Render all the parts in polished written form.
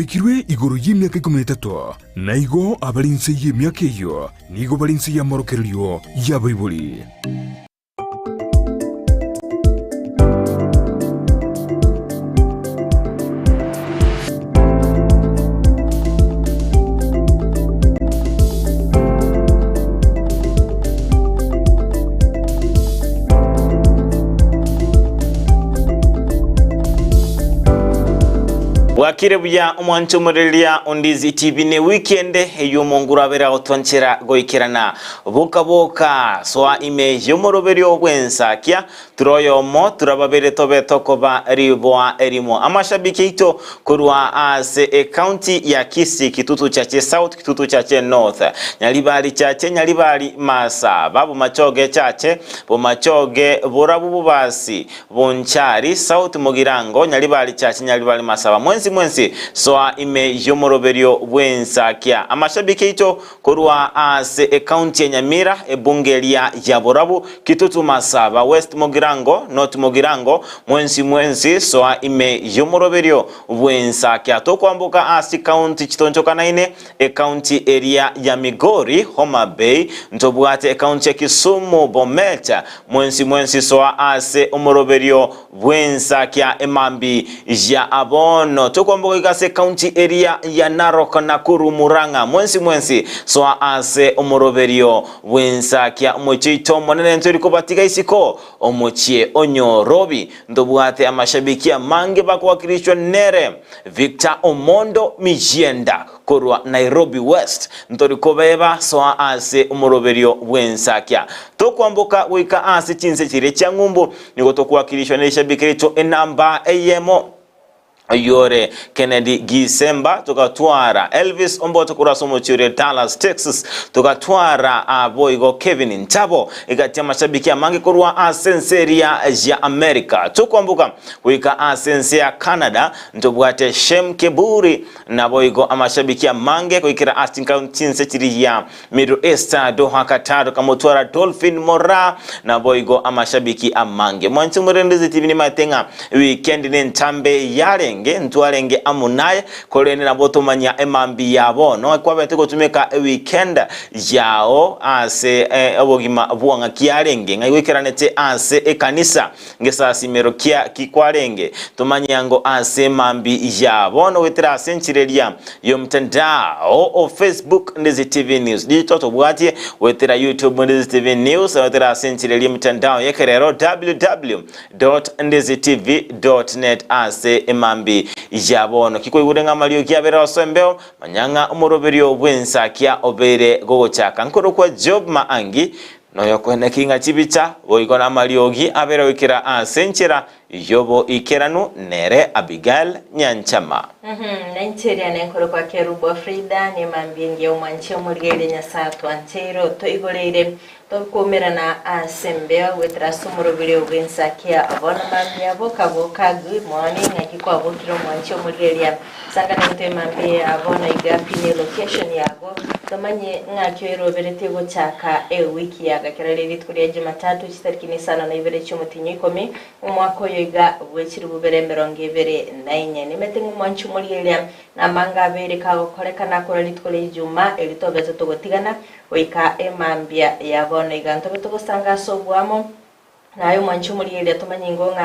Wikirwe igoro y'imyaka 13 naigo abalinse y'imyaka iyo nigo balinse ya morokerio ya Bible. Wakire buya umwancho murelia ondizi TV ne weekend y'umungura abera otonchera goikirana boka soa ime yomoroberio bwensa kya turoyomo turababere tobe tokoba riboa erimo amashabiki ito kurwa ase county ya Kisii kitutu chache south kitutu chache north nyalibali chache nyalibali masa babu machoge chache bo machoge borabu bubasi bonchari south Mugirango nyalibali chache nyalibali masa mwensi soa ime yomoroberio bwensa kya amashabiki ito kurwa ase county ya Nyamira ebungelia ya borabu kitutu masaba west Mugirango north Mugirango mwensi soa ime yomoroberio bwensa kya tokwambuka ase county chitonchoka naine county area ya Migori Homa Bay ntobwate county ya Kisumu Bomet mwensi soa ase umoroberio bwensa kya emambi ya abono tokwambuka ikase county area ya Narok Nakuru Muranga mwensi soa ase umoroberio bwensa kya mochito monene ntori kubatika isiko omochie onyorobi ndobwate amashabiki mange bakwakirishwa nere Victor Omondo Mijenda korwa Nairobi West ntori kobeba soa ase umoroberio bwensa kya tokwambuka wika ase chinse chire cyangumbu niko tokwakirishwa n'ishabiki rito enamba eyemo Yore Kennedy Gisemba tukatwara Elvis Omboto kurasomo chure Dallas Texas tukatwara boygo Kevin Ntabo igatia mashabiki amange kurwa asenseria ya America tukwambuka wika asense ya Canada ntobwate Shem Keburi na boygo amashabiki amange kuikira Austin County chiri ya Middle East Doha Qatar kamotwara Dolphin Mora na boygo amashabiki amange mwanchi murendezi TV ni matenga weekend ni ntambe yare ntwarenge amunaye kolene na botomanya emambi yabo no kwabete gotumeka weekend yao ase obogima buanga kiarenge ngaiwekeranete ase ekanisa ngesasi merokia kikwarenge tumanyango ase mambi yabo no wetera senchirelia yo mtandao o Facebook Ndizi TV News ditoto bwatie wetera YouTube Ndizi TV News wetera senchirelia mtandao yekerero www.ndizitv.net ase emambi jabono kiko iburenga malio kyabera osembeo manyanga umoroberio bwensa kya obere gogo chaka nkoro kwa Job Maangi noyo kwene kinga chibicha boikona maliogi abera wikira asenchera yobo ikeranu nere Abigail Nyanchama Nigeria nenkoro kwa Kerubo Frida ni mambingi umwanchio murgele nyasatu antero to igolere to komera na asembea wetrasu murobere bwensa kya abona mambi abo kaboka good morning akiko abokiro mwanchio murgele sangana nte mambi abona igapine location yago tomanye ngakyo irobere tego chaka wiki yaga kerere turi Jumatatu chitarikini sana na ibere cyumutinyi komi umwako yoga wechiri bubere meronge ibere nainye nimetengu mwanchio murgele namanga abere kago korekana kora litkole Juma elitobezo togotigana wika emambia yabona iganto betogosanga sobwamo nayo mwanchu muri yatumanyingo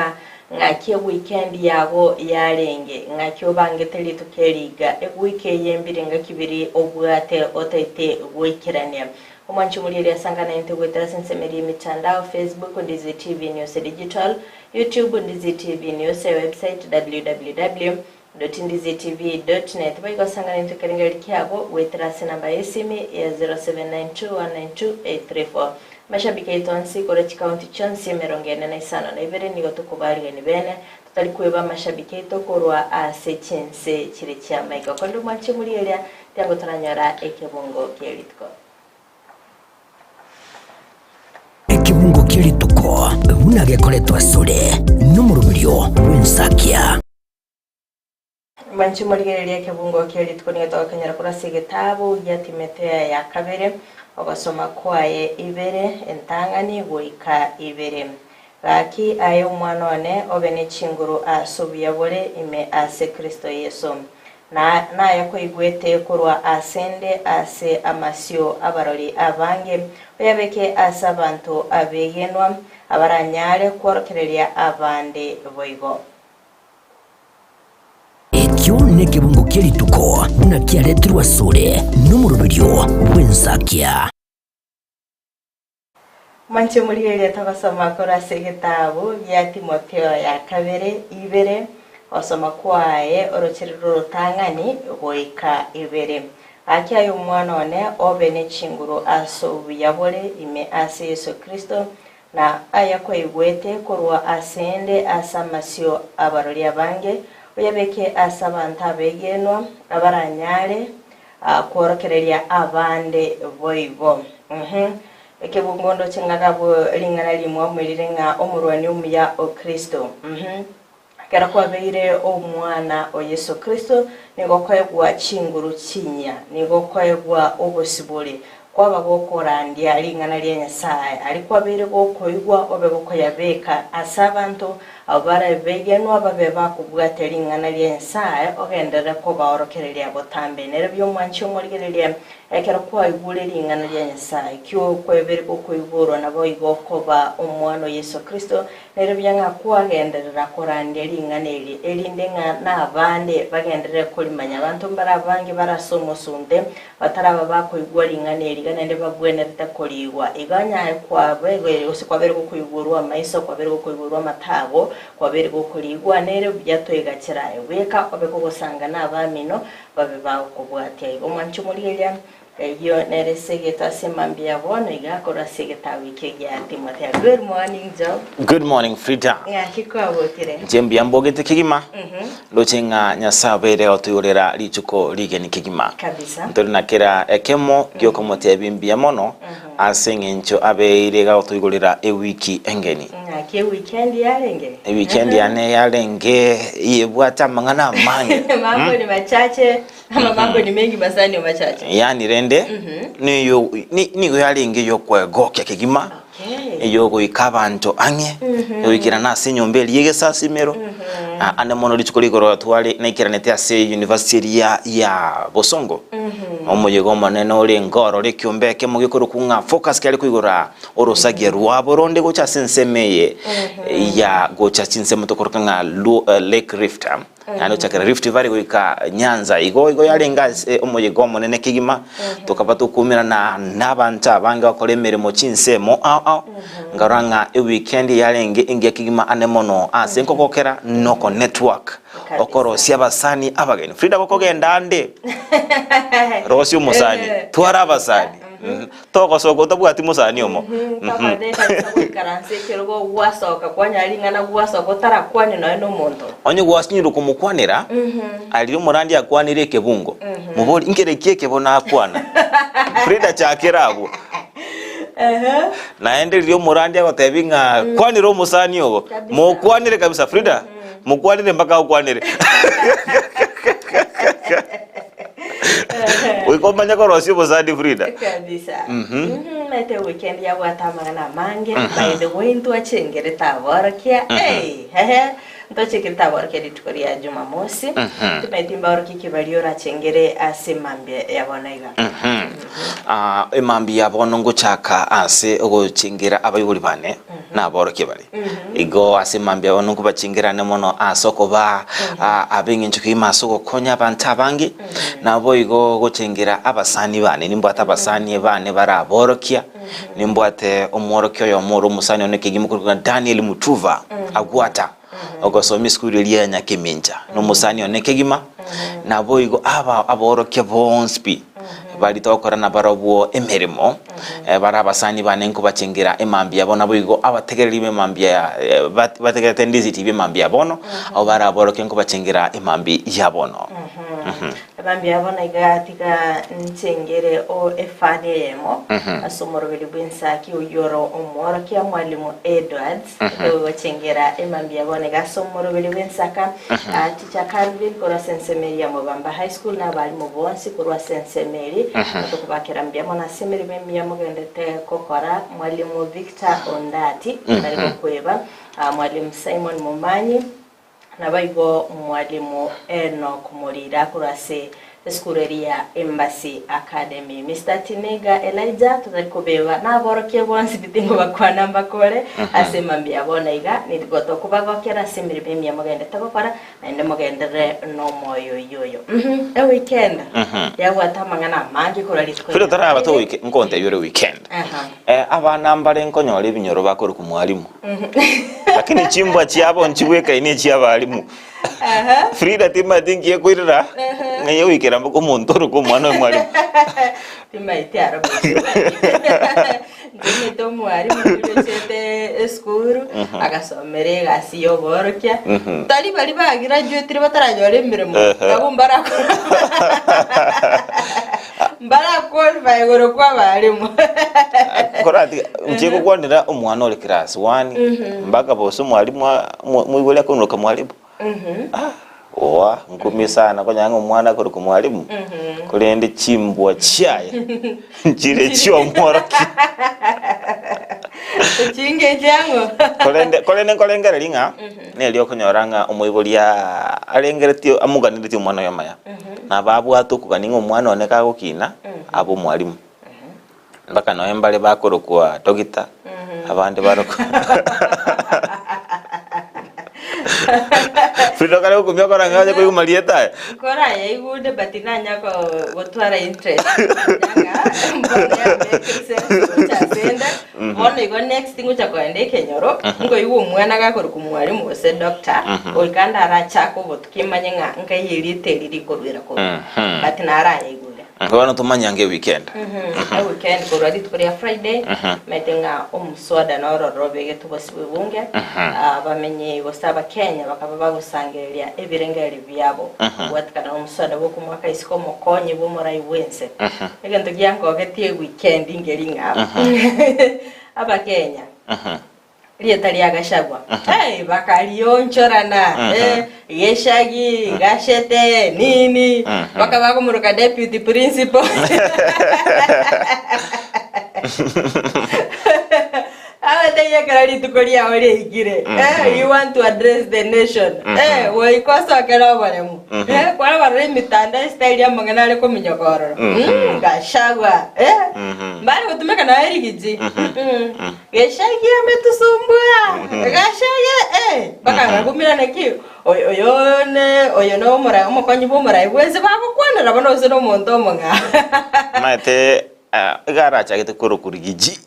ngakie weekend yago yarenge ngakyo bangeteli tukeriga weekend yembire ngakibiri obwate otete wikirania omwanchu muri yasangana inte gwetera sensemeri mitandao Facebook Ndizi TV News Digital YouTube Ndizi TV News website www.ndizitv.net baiko sangana into karingari kyabo wetrasi namba yesimi ya 0792192834 mashabiki itonsi kore county chonsi merongene na isano na ibere nigo tukubari ni bene tutalikueba mashabiki itokorwa asechense chire kya maika kondo mwanche muri area tango taranyara ekebungo kelitko ekebungo kelitko unage koletwa sore numurubiryo bwensakia Manchi murigereria kebungo keri tukoniga twakanyara kurasi gitabo yatimetea ya kabere ogasoma kwaye ibere entangani goika ibere Laki ayo mwana one obene chinguru asubiya bore ime ase Kristo Yesu na yako igwete kurwa asende ase amasio abarori abange oyabeke asa abantu abegenwa abaranyare kworokereria abande boigo. Ekyo nekebungo kyelituko nakyaletirwa sule n'omulubilyo bw'ensakya. Manche mulire tabasoma korase gitabo ya Timotheo ya kabere ibere osoma kwaye orocherero rutangani goika ibere akyayo mwana one obene chinguru aso buyabole ime ase Yesu Kristo na ayako igwete korwa asende asamasio abarori abange oyabeke asabanta begenwa abaranyare kworokereria abande boibo. Ekebungondo chengagabo lingana limwe omurirenga omurwani umuya o Kristo. Kera kwa beire omwana o Yesu Kristo nigo kwegwa chinguru chinya nigo kwegwa obosibole kwaba gokorandia lingana lya Nyasaye alikuwa beire gokoigwa obego yabeka asabantu abara begenwa babeba kubwate lingana lya Nyasaye ogendera ko baorokereria botambe nere byo mwanchi omurigereria ekera kwa igule lingana lya Nyasaye kyo kwebere gokoigoro nabo igokoba omwana Yesu Kristo nere byanga kwagenderera korandia lingana elindenga nabande bagendere kolimanya abantu mbarabange barasomosunde bataraba bakoigwa lingana ganende babwene ritakoliwa iganya kwa bege usikwabere gokoigurwa maiso kwabere gokoigurwa matago kwabere gokoligwa nere byatoiga kiraye beka obeko gosanga nabamino babe bakobwatia omwanchu mulilia yo nere segeta semambia bono igakora segeta wiki ya Timotheo. Good morning Job. Good morning Frida. Ya kikwa botire Jembia mbogete kigima lochenga nyasabere otuyurera lichuko ligeni kigima kabisa ntorina kera ekemo gyoko motebimbia mono asengencho abeirega otuyurera ewiki engeni ke weekend yarenge weekend yane yarenge yebwata mangana mange mambo ni machache ama mambo ni mengi basani machache yani rende niyo ni yarenge yokwegokya kigima eyogo ikabanto ange yoikira na senyombeli yege sasimero ane mono lichukoligoro twali naikiranete ase university ya Bosongo omoyego manene ole ngoro lekyombeke mugikoro kunga focus kali kuigora orosagia rwabo ronde gocha sensemeye ya gocha chinsemo tokorokanga Lake Rift ano chakera Rift Valley goika Nyanza igo yalenga omoyego manene kigima tokapata kumira na nabanta banga bakole meremo chinsemo ngaranga weekend yalenge ingia kigima ane mono asenko kokera noko network okoro siabasani abageni Frida kokogenda ande rosi umusani twara abasani toko soko tabwati musani omo tapadeka karanse kirgo gwasoka kwanyalingana gwasoka tarakwani no muntu onye gwasinyiro kumukwanira ali umurandi akwanire kebungo muboli ingerekie kebona akwana Frida chakerago naende lyo murandi abatebinga kwanira umusani ogo mukwanire kabisa Frida mukwanire mpaka ukwanire wikomanya ko rosio bozadi Frida kabisa mete weekend ya watamana na mange by the way ndo achengere tawarkia ntochekita warkia ditukoria Jumamosi tumetimba warkia kibaliora chengere asemambia yabonaiga emambi yabono ngochaka ase ogochengera abayuri bane naboroke bali igo asemambi yabono kubachengera ne mono asoko ba abengincho kimasoko konya banta bangi nabo igo gochengera abasani bane nimbwata abasani bane baraborokia nimbwate omworokyo yo moro musani oneke gimukuru Daniel Mutuva agwata ogosomi skuli liya nyakeminja no musani oneke gima nabo igo aborokia bonspi bali tokora na barabo emerimo barabasani banenko bacengera emambi yabona boigo abategereri bemambi bategera tendency bemambi yabono abo baraboroke nko bacengera emambi yabono emambi yabona igatika ncengere o efademo asomoro bilibensaki uyoro omoro kia mwalimu Edwards bacengera emambi yabona gasomoro bilibensaka teacher Calvin kora sensemeri ya Mubamba High School na bali mubonsi kora sensemeri tukubakira mbyamo na semeri bemya mugendete kokora mwalimu Victor Ondati bali kweba mwalimu Simon Mumanyi na baigo mwalimu Enoch Murira kurase eskureria Embassy Academy. Mr. Tinega Elijah tutakubeba na borokie bonsi bitingo bakwana mbakore asemambia bonaiga nitgoto kubagokera simirbe mya magende tabakora na inde magendere no moyo yoyo e weekend ya watamangana mangi kuralitko Filo tara abato weekend nkonte yore weekend abana mbare nkonyore ibinyoro bakora ku mwalimu lakini chimbwa chiabo nchiweka ine chiabalimu Frida tima tingie kwirira ngayo wikera mbuko montoro ko mwana mwalimu tima itiara ndimi to mwalimu ndicete eskuru agasomere gasiyo borokia tali bali ba graduate bataranyore mirimo kabumbara mbara qualify goro kwa balimu korati ncheko kwandira umwana ole class 1 mbaka boso mwalimu mwibole kunuka mwalimu owa ngumi sana konyanga umwana kuri ku mwalimu kurende chimbwa chaya njire chyo moroki chinge jango kolengera linga ne liyo kunyoranga umuibolia alengera tio amuganire tio mwana yamaya na babu atukuganinga umwana oneka gukina abo mwalimu mbaka no embale bakoro kwa dogita abandi baroko Frida kale ukumya kora ngaje ko malieta kora ye gude batinanya ko gotwara interest nyanga mbona senda mone go next thing ucha kwende kenyoro ngo iwo mwana gakora ku mwalimu wose doctor olkanda aracha ko botukimanye nga nkayirite riri korwira ko batinara ye gude Ngwana tumanyange weekend. Weekend ko radi tukuri ya Friday metenga omuswada na ororobege tubasiwe bunge bamenye bosaba Kenya bakaba bagusangeria ebirengeri byabo watkana omuswada wo kumwaka isiko mokonye bo morai wense egento gyango getie weekend ingeringa aba Kenya lieta lyagashagwa bakalionchorana yeshagi gashete nini bakaba kumuruka deputy principal awateye karali tukolia wale igire you want to address the nation waikosa kala baremu kwa wale mitanda style ya mangana ale kominyogoro gashagwa bali utumeka na erigiji geshagi ametusumbua gashage baka ngumira neki oyo no mura umukonyi bo mura weze bakukwana rabano zo no mondo monga mate igara chagete koro kurigiji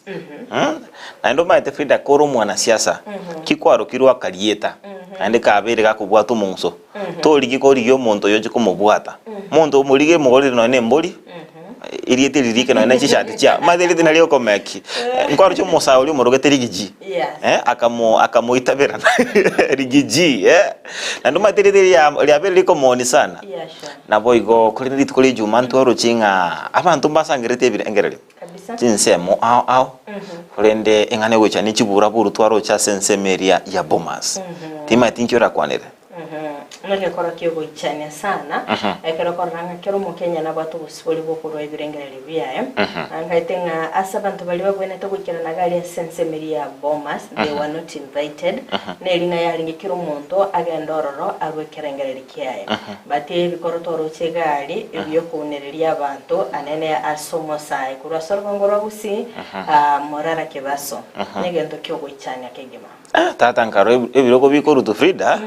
na ndo maite Frida koro mwana siasa kikwaro kirwa karieta ande kabere gakubwata umunso to ligi ko ligyo monto yoje kumubwata monto mulige mugori no ne mbori iriete lirike no na chishati cha madeli dina lyo komeki nkwaro cyo musauli murogete ligiji akamo itabera ligiji na ndo maite lya bere liko moni sana na boigo kuri nditukuri juma ntoro chinga abantu mbasangirete ebirengere chinsemo au kurende engane gocha ni chibura buru twaro cha sensemeria ya Bomas tima tinkyora kwanere none kora kiyogo ichane sana ekero koranga kero mu Kenya na batu busiboli bokoro ebirengere biyaye angaitenga asabantu bali bagwene to gukira na gali sensemeria Bomas they were not invited nelinga yalinge kiro muntu agendororo arwekerengere likiyaye bati bikoro toro chegali ebyo kunereria abantu anene asomo sai kurasoro ngoro gusi morara kebaso negento kiyogo ichane akegema tata nkaro ebiroko bikoro to Frida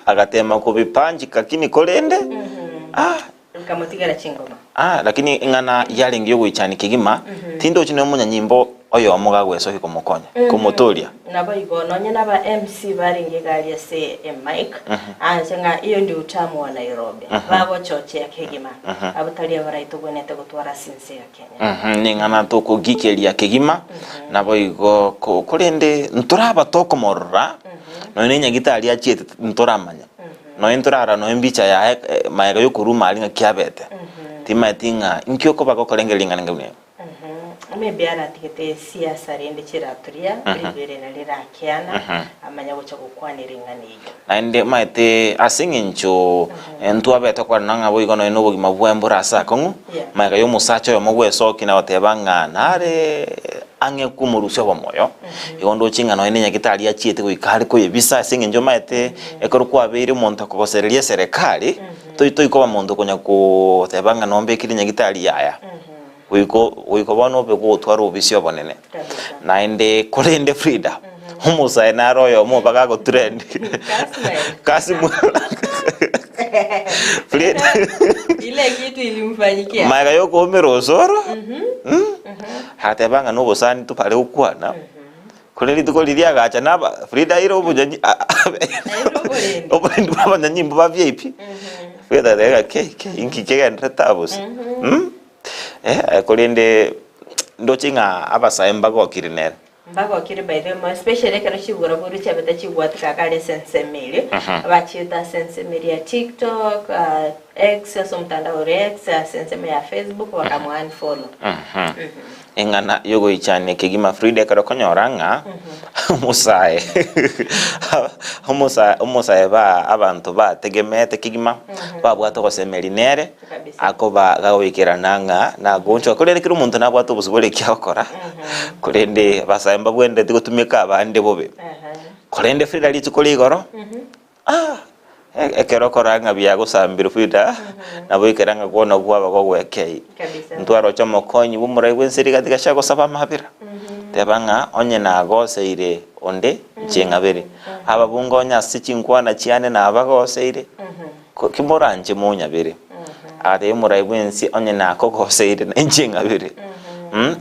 agatema ko bipanji kakini kolende kamutigara chingoma lakini ingana yalingi yo gwichani kigima tindo chino munya nyimbo oyo omuga gweso hikomokonya kumotoria nabo igono nyina ba MC baringe gali se mic anjenga iyo ndi utamu wa Nairobi babo choche ya kigima abutali abaraito gwenete gutwara sinse ya Kenya ningana to kugikelia kigima nabo igo kolende nturaba to komorra no nenya gitali achete nturamanya no enturara no embicha ya maega yo kuruma alinga kiabete timatinga inkyoko bako kolengelinga ngene maybe aratigete siasa rende chiraturia libere na lirakiana amanya gucha gukwanira niyo ande maite asingincho entu abeta kwa nanga boigo no eno bogima bwembura asa kongu maega yo musacho yo mogweso kina otebanga nare ange kumurusha wa moyo igondo chinga no ene nyagitari achiete goikari ko yebisa singe njomaete ekoro kwa beire monta kogosereria serikali toiko ba mondo konya ko tebanga nombe kiri nyagitari yaya uiko bono be go twara obisio bonene naende korende Frida umusa na royo mo baga go trend kasimu Frida ile kitu ilimfanyikia maiga yoko omerosoro hatebanga no bosani tupale ukwana kureri tukoliria gacha naba Frida iro bujanyi obundi baba nyimbo ba VIP Frida dega ke inki kega tabus kurende ndochinga abasaemba go kirinere mbago kiri by the way especially kero chigura buru chabeta chigwata kakale sensemiri abachita sensemiri ya TikTok X so mtandao X sensemiri ya Facebook wakamwani follow engana yogo ichane kegima Frida karo konyoranga musae umusae ba abantu ba tegemete kigima babwato gosemerinere akoba gawikira nanga na goncho kurende kiri umuntu nabwato busubole kyakora kurende basaemba bwende tigutumika abande bobe kurende Frida litukoli igoro ekero koranga bya gusambira Frida nabo ikeranga kuona gwaba gogwekei ntwaro chomokonyi bumurai bwenseri katika shago saba mabira tebanga onye na goseire onde chengabere aba bungo nya sichinkwana chiane na abagoseire kimoranje munya bere ate murai bwensi onye na kogoseire na chengabere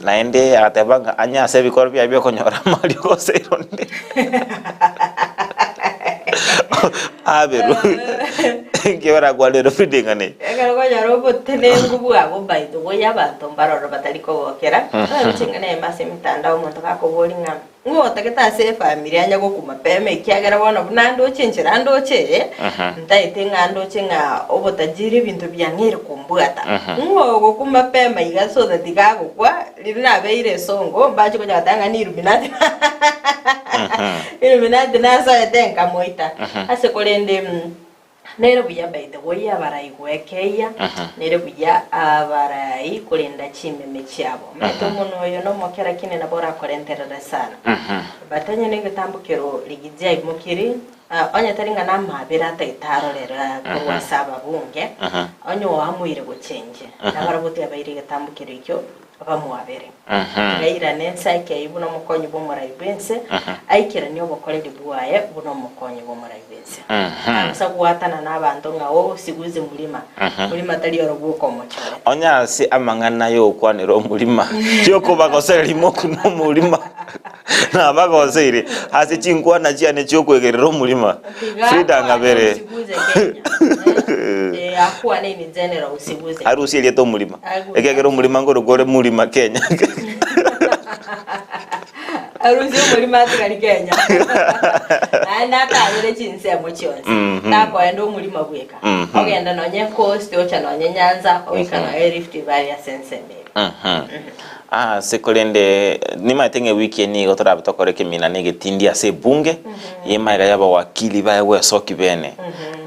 naende atebanga anya sebikoro bya konyora mali goseire onde aberu ngera gwalero Frida ngane ekero konya robo tenengu bwabo baito goya bantu mbaroro bataliko bokera chingane mase mitandao muntu kakobolinga ngota ketase family anya gokuma peme ikiagera bona bunando chenjera ndoche ndaite ngando chenga obotajiri bintu byangire kumbwata ngo gokuma peme igaso that igagukwa lirina beire songo bacho koja tanga ni Illuminati Illuminati nasa etenka moita ase kolende nero buya baite goya barai gwekeya nero buya abarai kulinda chimeme cyabo meto muno yo no mokera kine na bora korenterera sana batanye ne gatambukero ligizya imukiri onye taringa na mabira taitaro lera kwa saba bunge onye wamuire gucenje nabarabuti abaire gatambukero ikyo bamuabere gaira nensa ke ibuno mukonyi bo muraibense aikira niyo bokoreri buaye buno mukonyi bo muraibense asa kuwatana n'abantu ngawo siguze mulima tali orobuko mochore onya si amangana yo kwaniro mulima cyo kubagosera imo kuno mulima na bagosere hasi chinkwana cyane cyo kwegerera mulima Frida ngabere akuwa nini general usiguze arusi ile to mulima ekegero mulima ngoro gore mulima Kenya arusi mulima atikali Kenya anda kaire chinse amochonse nako endo mulima bweka ogenda nonye coast ocha nonye Nyanza oikana Rift Valley sensemeri sekolende nima tenge wiki ni gotora bitokoreke mina nege tindia se bunge yema yaba wakili bawe soki bene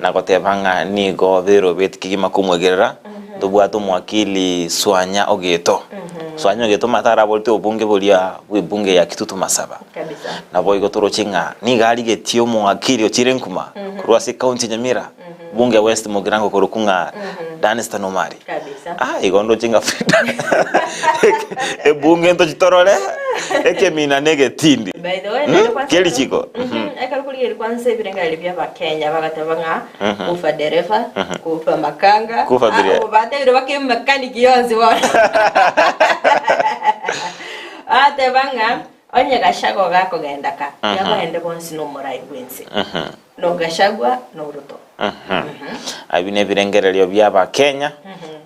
na gotebanga ni go vero bet kigima kumwegerera ndubwato mwakili swanya ogeto swanya ogeto matara bolte obunge bolia bunge ya Kitutu Masaba kabisa na boy gotoro chinga ni gali getio mwakili ochirenkuma kurwasi county Nyamira bunge West Mugirango korukunga Danistan Omari kabisa igondo chinga Frida bunge nto chitorole mina nege tindi by the way keli chiko ekakuli kwanza ibirenga libya ba Kenya bagatabanga kufa dereva kufa makanga kufa dereva batero bakem mekaniki yonzi wa atebanga onye gashago gako gendaka yabaende bonsi no murai bwense no gashagwa no ruto abine birengerero byaba Kenya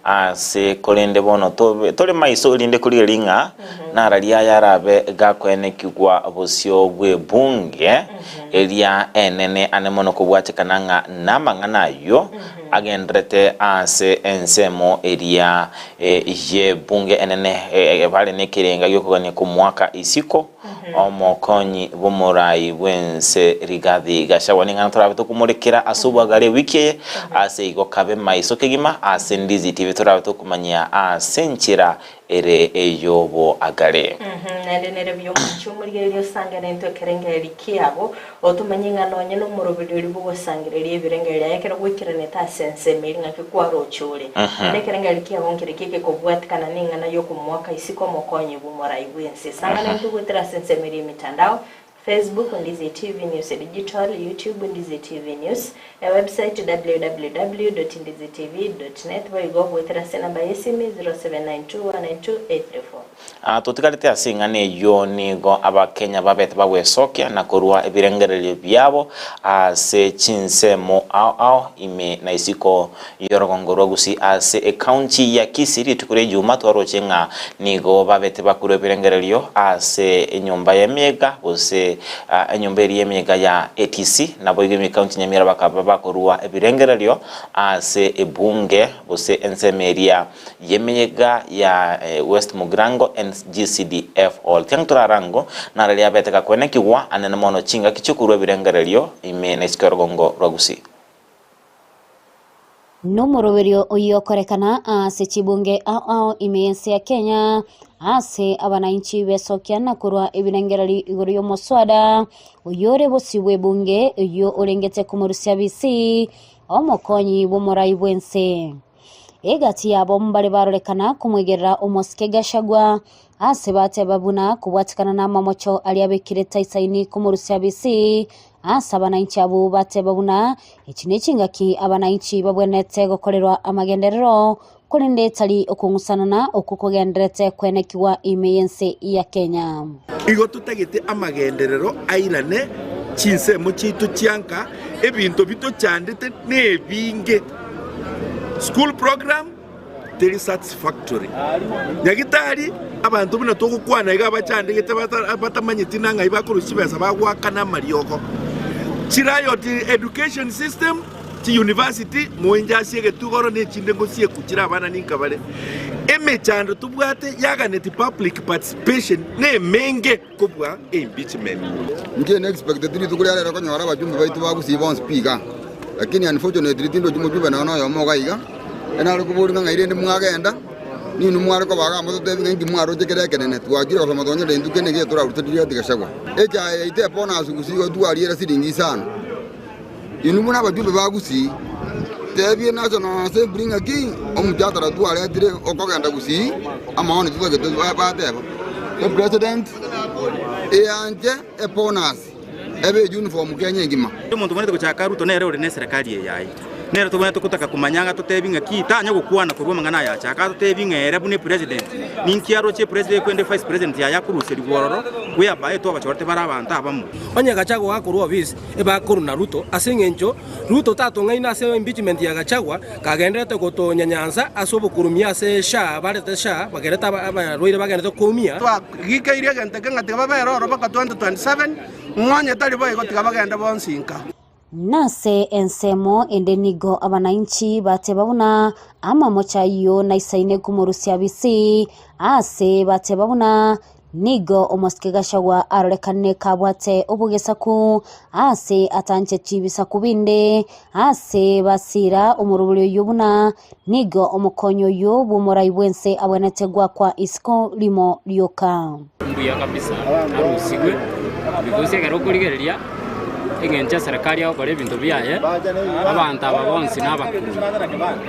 ase kolende bono tole maiso linde kuli linga naralia yarabe gakwene kigwa bosio bwe bunge elia enene anemono kubwatekananga namangana yo agendrete ase ensemo elia ye bunge enene bale nekirenga yokogania ku mwaka isiko omokonyi bomorai bwense Rigathi Gachagua ninga turabeto kumurekera asubagare wiki ase igo kabe maiso kigima ase Ndizi TV turabeto kumanya ase nchira ere eyobo agare nende nere byo mumurigeri sangana into kerengeri kiabo otumanyinga nonye no murobiri bugo sangireri ebirengeri yakera gwikirane ta sense miringa kikwaro chule nende kerengeri kiabo ngire kike kobwatikana ninga na yo kumwaka isiko mokonye bumora ibwense sangana into gwitira sense miri mitandao Facebook Ndizi TV News Digital, YouTube Ndizi TV News, a website www.ndizitv.net where you go with the number SME 0792192834. Tutikarite asingane yo nigo abakenya babete bagwesokia na korwa ebirengerero byabo ase chinsemo ao ime na isiko yorogongoro gusi ase county ya Kisiri tukure juma twarochenga nigo babete bakuru ebirengerero ase nyumba ya Mega bose enyomberi yemyega ya ATC nabo igemi county Nyamira bakaba bakorwa ebirengerero ase ebunge bose ensemeria yemyega ya West Mugrango GCDF all tiangtura rango na relia beteka kwene kiwa anene mono chinga kichukuru ebirengerero ime na iskorogongo rogusi no moroberio oyokorekana ase chibunge ao imense ya Kenya ase abananchi besokiana kurwa ebirengerero igoro yo moswada oyore bosiwe bunge yo orengete kumurusya bisi omokonyi bomorai bwense egati yabo mbale barorekana kumwegerera Omoske Gashagwa ase bate babuna kubwatikana na mamocho aliabekire taisaini kumurusya bisi asa abananchi abo bate babuna ikinekingaki abananchi babwenete gokorerwa amagenderero kurinde tali okungusanana okukogenderete kwenekiwa imeyense ya Kenya igo tutagite amagenderero airane chinse muchitu chianka ebintu bito chandite nebinge school program very satisfactory nyagitari abantu bino tokukwana iga bachandegete batamanyiti nanga ibakurusibesa bagwakana marioko chirayo education system ti university muenjasi getugoro ne chindengo sie kuchira bana ninkabale emechando tubwate yaganeti public participation ne menge kubwa impeachment nje ne expected tukulera ko nyora bajumbe baitu bagusibon speaker lakini unfortunately tindo jumujube na no yomoga iga enalo kuburi ngaire ndi mwagenda ninu mwari ko baga moto tebi ngi mwaro jekereke ne twagire ko matonye ndu kene ge tora rutiriya Gashagwa eja ite pona asugusigo duariera siringi sana inu muna bajumbe bagusi tebi national assembly ngaki omujatara duare dire okogenda gusi amaone tuge bateba the president anje eponas ebe uniform Kenya ngima umuntu mone tukuchaka ruto nere uri ne serikali yayi nero tubone tukutaka kumanyanga tutebinga kitanya gukwana kurwa mangana ya chaka tutebinga era bune president ninkiaro che president kwende vice president ya yakuruse ligororo kuya bae to abachorte barabanta abamu onye Gachagua akurwa bis eba kuruna ruto asengenjo ruto tatonga ina se impeachment ya Gachagua kagendete gotonya nyanza asobo kurumia se sha barete sha bagereta abaroire bagereta kumia gikeire gente ngate babero roba 2027 mwanya tali boy gotiga bagenda bonsinka nase ensemo endenigo abananchi bate babuna ama mochayo na isaine kumurusya bisi ase bate babuna nigo Omoske Gashagwa arorekane kabwate obugesaku ase atanche chibisa kubinde ase basira umurubulyo yobuna nigo omukonyo yo bumorai bwense abwenetegwa kwa isko limo lyoka mbuya kabisa arusigwe bigose garokurigeria egente serikali yakora ebintu byaye abantu ababonsi n'abakuru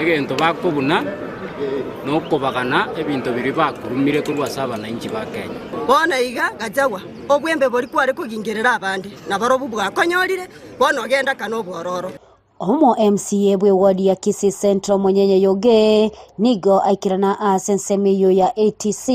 egento bakubuna nokubagana ebintu biri bakurumire kurwa saba na inji ba Kenya bona iga Gachagua obwembe bori kware kugingerera abandi nabarobu bwakonyorire bona ogenda kana obwororo Omo MCA bwe wadi ya Kisii Central Monyenye Yoge nigo aikirana asensemiyo ya ATC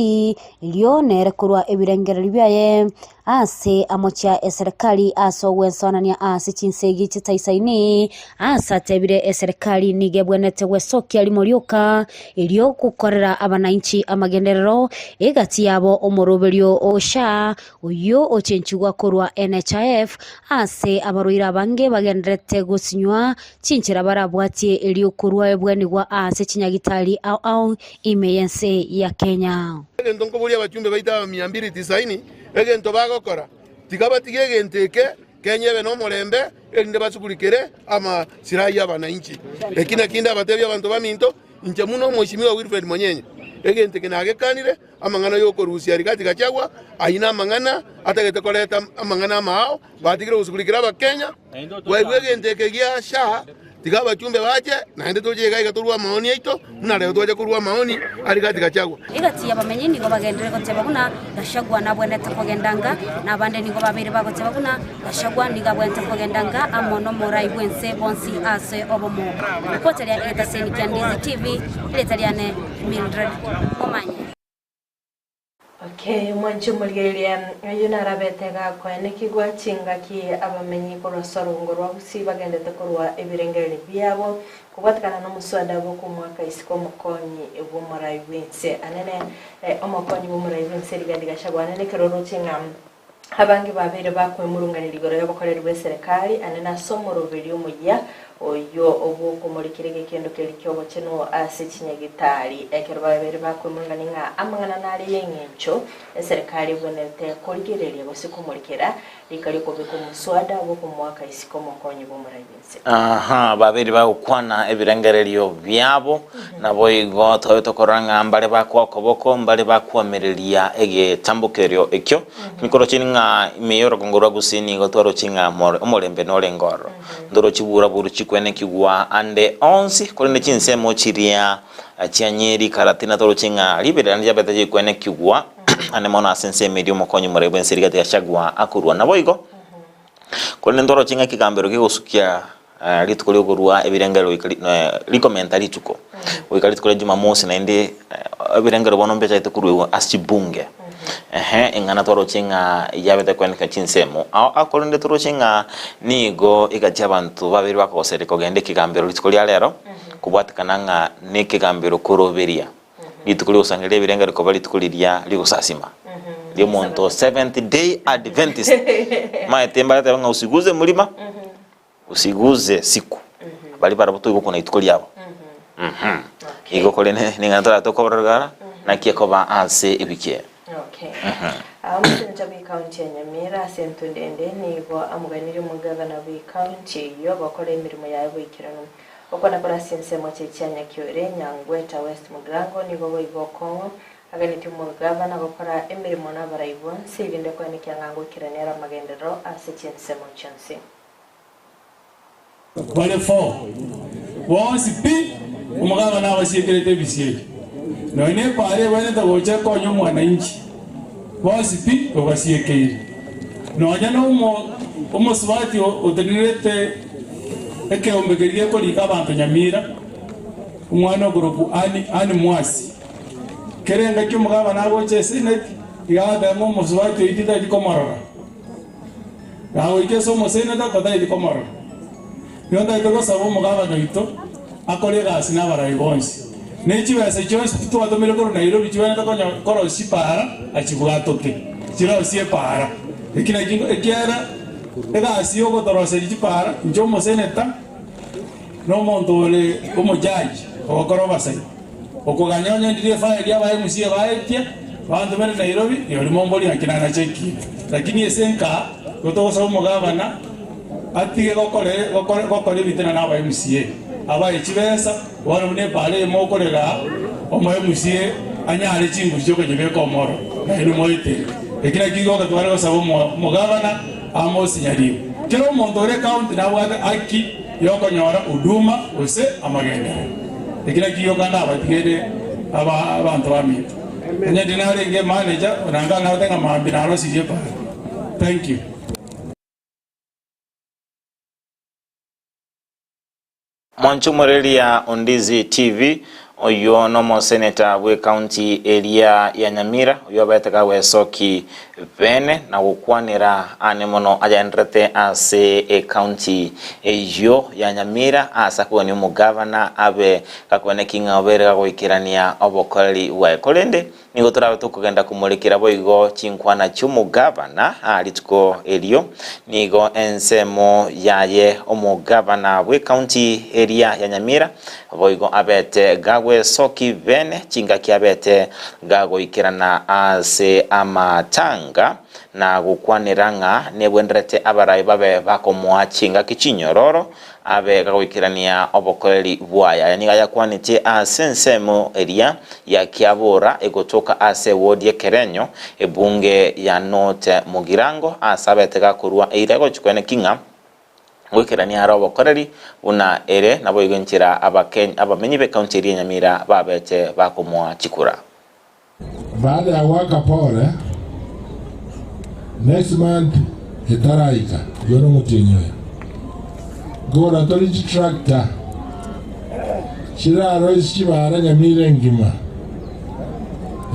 ilionere kurwa ebirengerero byaye ase amocha eserikali aso wensonania ase chinsegi chitaisaini asa tebire eserikali nigebwenete wesokia limorioka ilio kukorera abananchi amagenderero egati yabo omoroberio osha uyo ochenchugwa kurwa NHIF ase abaruira bange bagenderete gusinywa chinchira barabwatie ilio kurwa ebwenigwa ase chinyagitali au imeyense ya Kenya ndongo buri abachumbe baita 290 egento bagokora tigabatige genteke Kenya no morembe elinde basukulikere ama sirai abananchi lakini kinda batebi abantu baminto inche muno mheshimiwa Wilfred Monyenye egente kinage kanire amangana yoko rusia rigati Gachagua aina amangana atagete koleta amangana mao batigire usukulikira bakenya wewe egente kegia sha tiga bachumbe bache naende toje gaiga turwa maoni aito muna leo toje kurwa maoni arigati Gachagua igati abamenyi nigo bagendere goteba kuna Gachagua nabwenete kugendanga nabande nigo babiri bagoteba kuna Gachagua niga bwente kugendanga amono morai bwense bonsi ase obomo reporteria etaseni Ndizi TV letaliane Mildred Omanya. Okay, mwancho mulgeria yuna rabetega kwene kigwa chinga ki abamenyi korosorongo rwabusi bagendete kurwa ebirengeri byabo kubatakana no muswada bo ku mwaka isiko mukonyi ebumarayi wense anene omukonyi bumarayi wense rigandi Gachagua anene keroro chinga abangi babere bakwemurunganira igoro y'abakorera serikali anena somoro biri umuya oyo obu kumurikirege kendo kelikyobo kino asikinyagitari ekero babere bakwemurunganira amangana nari yengencho serikali bwonete kurigereria gusikumurikira likali ko bikumuswada bo ku mwaka isiko mukonyi bumurayense babere bakwana ebirengererio byabo nabo igo toyo koranga mbale bakwakoboko mbale bakwamereria ege tambukerio ekyo mikoro chininga meyoro kongorwa gusini gotwaro chinga omorembe norengoro ndoro chibura buru chikwene kigwa ande onsi kolende chinsemo chiria chianyeri karatina toro chinga libere anja beta chikwene kigwa ane mona sense medio mokonyi morebe nsirigati Gachagua akurwa nabo igo kolende ndoro chinga kigambero kigusukia litukole kurwa ebirengero likommentari tuko wikali tukole Jumamosi na inde ebirengero bonombe chaite kurwa asibunge ingana toro chinga yabete kwendeka chinsemo akolende toro chinga nigo igacha abantu babiri bakosere kogende kigambero litukole alero kubwatikana nga nekigambero koroberia litukole usangire ebirengero ko balitukuliria ligusasima lyo monto 70 day Adventist maetemba nga usiguze mulima usiguze siku bali barabuto igo kuna itukoli yabo igo kolene ningantara to kobaragara nakieko ba ase ibike okay amusinja bi county ya Nyamira sento ndende nibo amuganire mu governor bi county yo bakora imirimo yabo ikirano okona kora sense mo cyanya kyore Nyangweta West Mugrango nibo boigo kongo aganiti mu governor bakora imirimo n'abarayibon sibinde ko nikiangango kiranera magendero ase cyense mo cyanse Wale 4 wonsi pi umugaba n'abashikerete bisiye none pare bane tagocha konyo mwananchi wonsi pi obasiyekeye nonya no umuswati utenirete ekeombegerie ko lika abantu Nyamira umwana group ani mwasi kerenga cy'umugaba n'agoche sinet igada mo muswati itita ikomara nawe ikeso moseneta kata ikomara yonda ito sabo mugaba noito akore gasi n'abarayi bonse n'ekibese cyose tuwatomere ko Nairobi kibana takonya koro sipara akibwatoke kiro sie para ekina kingo ekiara egasi yo gotorose sipara njo moseneta no mondole umujaji okoro basai okuganyanya ndire file yabaye musie baetia bantu bene Nairobi yori momboli akina cheki lakini esenka gotosa umugaba na atige gokore bitena n'aba MCA abaye kibesa wana mune pale mokorera omo MCA anyare chingu cyo kwenye komoro na ino moite ekina kigo gatwara basabo mugabana Amos Nyaribo kero mondore county na wada aki yokonyora uduma ose amagendere ekina kigo kanda abatigere abantu bamito nya dinare nge manager uranga na utenga mambi na rosije pa. Thank you. Mwanchu Morelia Ndizi TV oyo nomo senator we county area ya Nyamira oyo abataka we soki bene na gukwanira anemono ajanrete ase e county eyo ya Nyamira asa kwani mu governor abe kakone kinga obera goikirania obokali wa kolende nigo turabe tukugenda kumulikira boigo chinkwana cy'umu governor alituko elio nigo ensemo yaye omu governor we county area ya Nyamira boigo abete gagwe soki bene chinga kiabete gago ikirana ase amatanga na gukwaniranga nebwenderete abarayi babe bakomwa chinga kichinyororo abe gawikirania obokoreri bwaya yani gaya kwanite asensemo eria ya Kiabora egotoka ase wodi Kerenyo ebunge ya North Mugirango asabetega kurwa eirego chikwene kinga gwikirania obokoreri una ere nabo igenchira abamenyi be county ya Nyamira babete bakomwa chikura. Baada ya waka pole next month itaraika yono mutinyoya gora tori tractor chiraro ischibara Nyamira ngima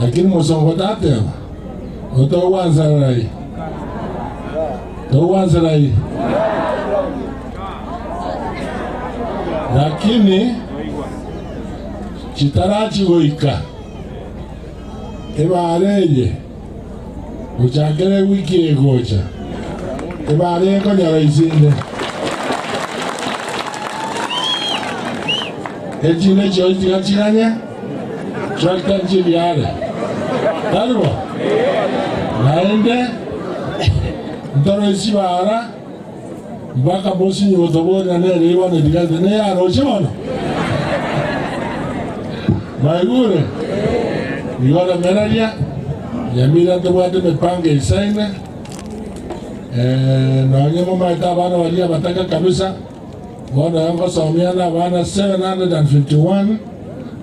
lakini musongo tateba otowanza rai lakini chitarachi goika ebareye uchakere wiki egocha ebareye konyara izinde ejine choiti gachiranya tractor nchiliare tarbo naende ndoro isibara mpaka bosi nyotobori na nere iwane digate ne yaro chono maigure Yora meraria Nyamira tebwate mepange isaine na nyemo maita bana walia bataka kabisa wana yango somiana bana 751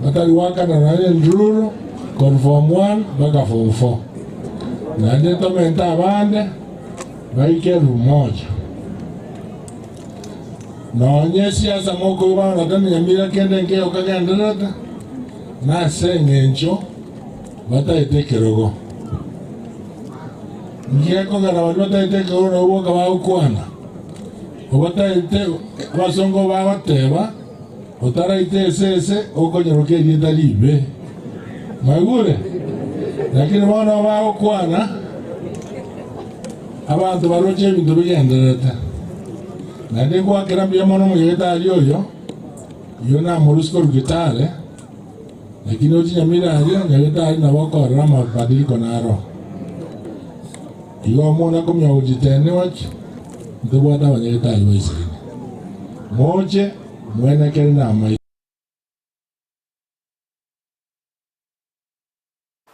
batali waka na nane ndruru conform 1 baka form 4 na ndeto menta bande baike rumoja na nyesi asa moko bana tani Nyamira kende ngeo kagenderata na sengencho bata itekerogo ngeko ngara bata itekerogo woka baukwana obata ite basongo babateba otara itesese okonyoroke yedalibe magure lakini bana baukwana abantu baroche ibintu bigendereta nande kwa kirambye mono muyetali oyo yona morusko rugitale lakini uti Nyamira alia nyaleta na wakora mabadiliko na roho iyo mona kumya ujitene wachi ndobwata wanyaleta aliwaisi moje mwene kelina amai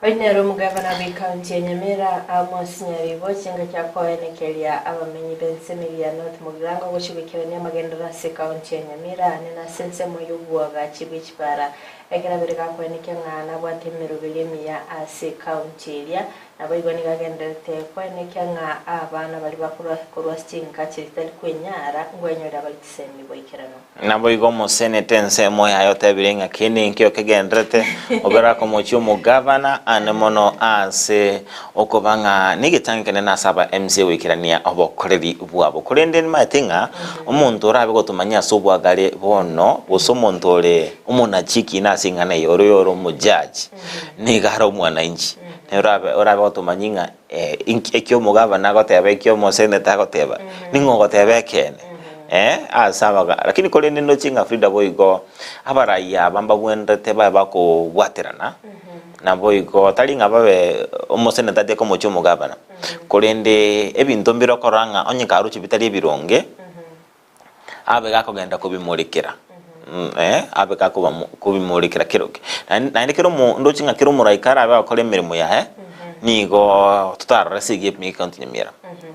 Oinero mugavana w'ikaunti ya Nyamira Amos Nyaribo kinga kyakoenekeria abamenyi b'ensemeri ya North Mugirango gushigikirania magenderasi kaunti ya Nyamira nina sensemo y'ubwaga kibikipara egerabirika kweneke ngana bwatemero bilimi ya ase kaunti ya nabo igoni gagenderete kweneke nga abana bali bakurwa stinga kiritali kwenyara ngwenyora bali tisembi boikirano nabo igomo senete nsemo yayo tebirenga kini nkyo kegenderete obera ko mochyo mugavana anemono ase okobanga nigitangene nasaba MC wikirania obokoreri bwabo kurende ni matinga omuntu orabe gotumanya sobwagale bono bosomontore umuna chiki nasingana yoro mujaji nigaro mwana inchi orabe gotumanyinga ekyo mugavana gotebe ekyo mo senete goteba ningo gotebe kene asaba lakini kurende no chinga Frida boigo abaraya bamba bwendete bako waterana na boigo talinga babe omosene tate ko mocho mugabana kurende ebintu mbirokoranga onyika ruchi bitali bironge abe gakogenda kubimurikira abe kubimurikira kiroke na ndikiro mu ndochinga kiro muraikara abe akole mirimo ya nigo tutarasigie mikanti Nyamira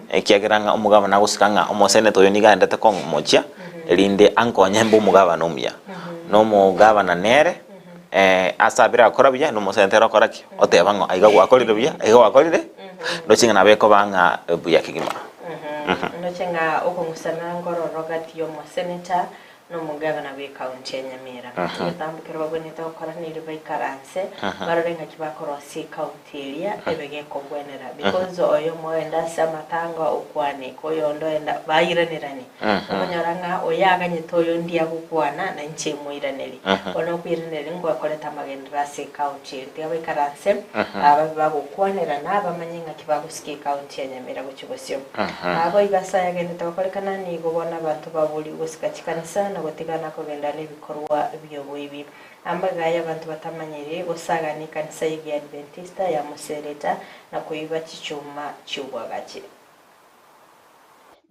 ekiageranga omugabana gusikanga omosene toyo niganda te kon mochia linde anko nyembo mugabana umya no mugabana nere asabira akora bya no mosentero akoraki otebango aiga gwakorire bya aiga gwakorire ndochinga nabeko banga buya kigima ndochinga okongusana ngororo gati yo moseneta no mugabana w'ikaunti ya Nyamira yatambukira baboneta okora nire bayikaranse barorenga kibakoro si county ya ebege kogwenera because oyo moenda samatanga okwane koyo ndoenda bayiranirani omonyoranga oyaga nyitoyo ndia gukwana na nche muiraneri ono kwiraneri ngo akoreta magendera si county ya bayikaranse abagukwanira nabamanyinga kibagusiki county ya Nyamira guchigosyo abo igasa yagende takorekana ni gubona abantu babuli gusika chikanisa na gutigana kugenda n'ibikorwa by'obuibi ambagaya abantu batamanyire gusaga ni kanisa ya Adventista ya Musereta na kuiba chichuma cy'ubwagaci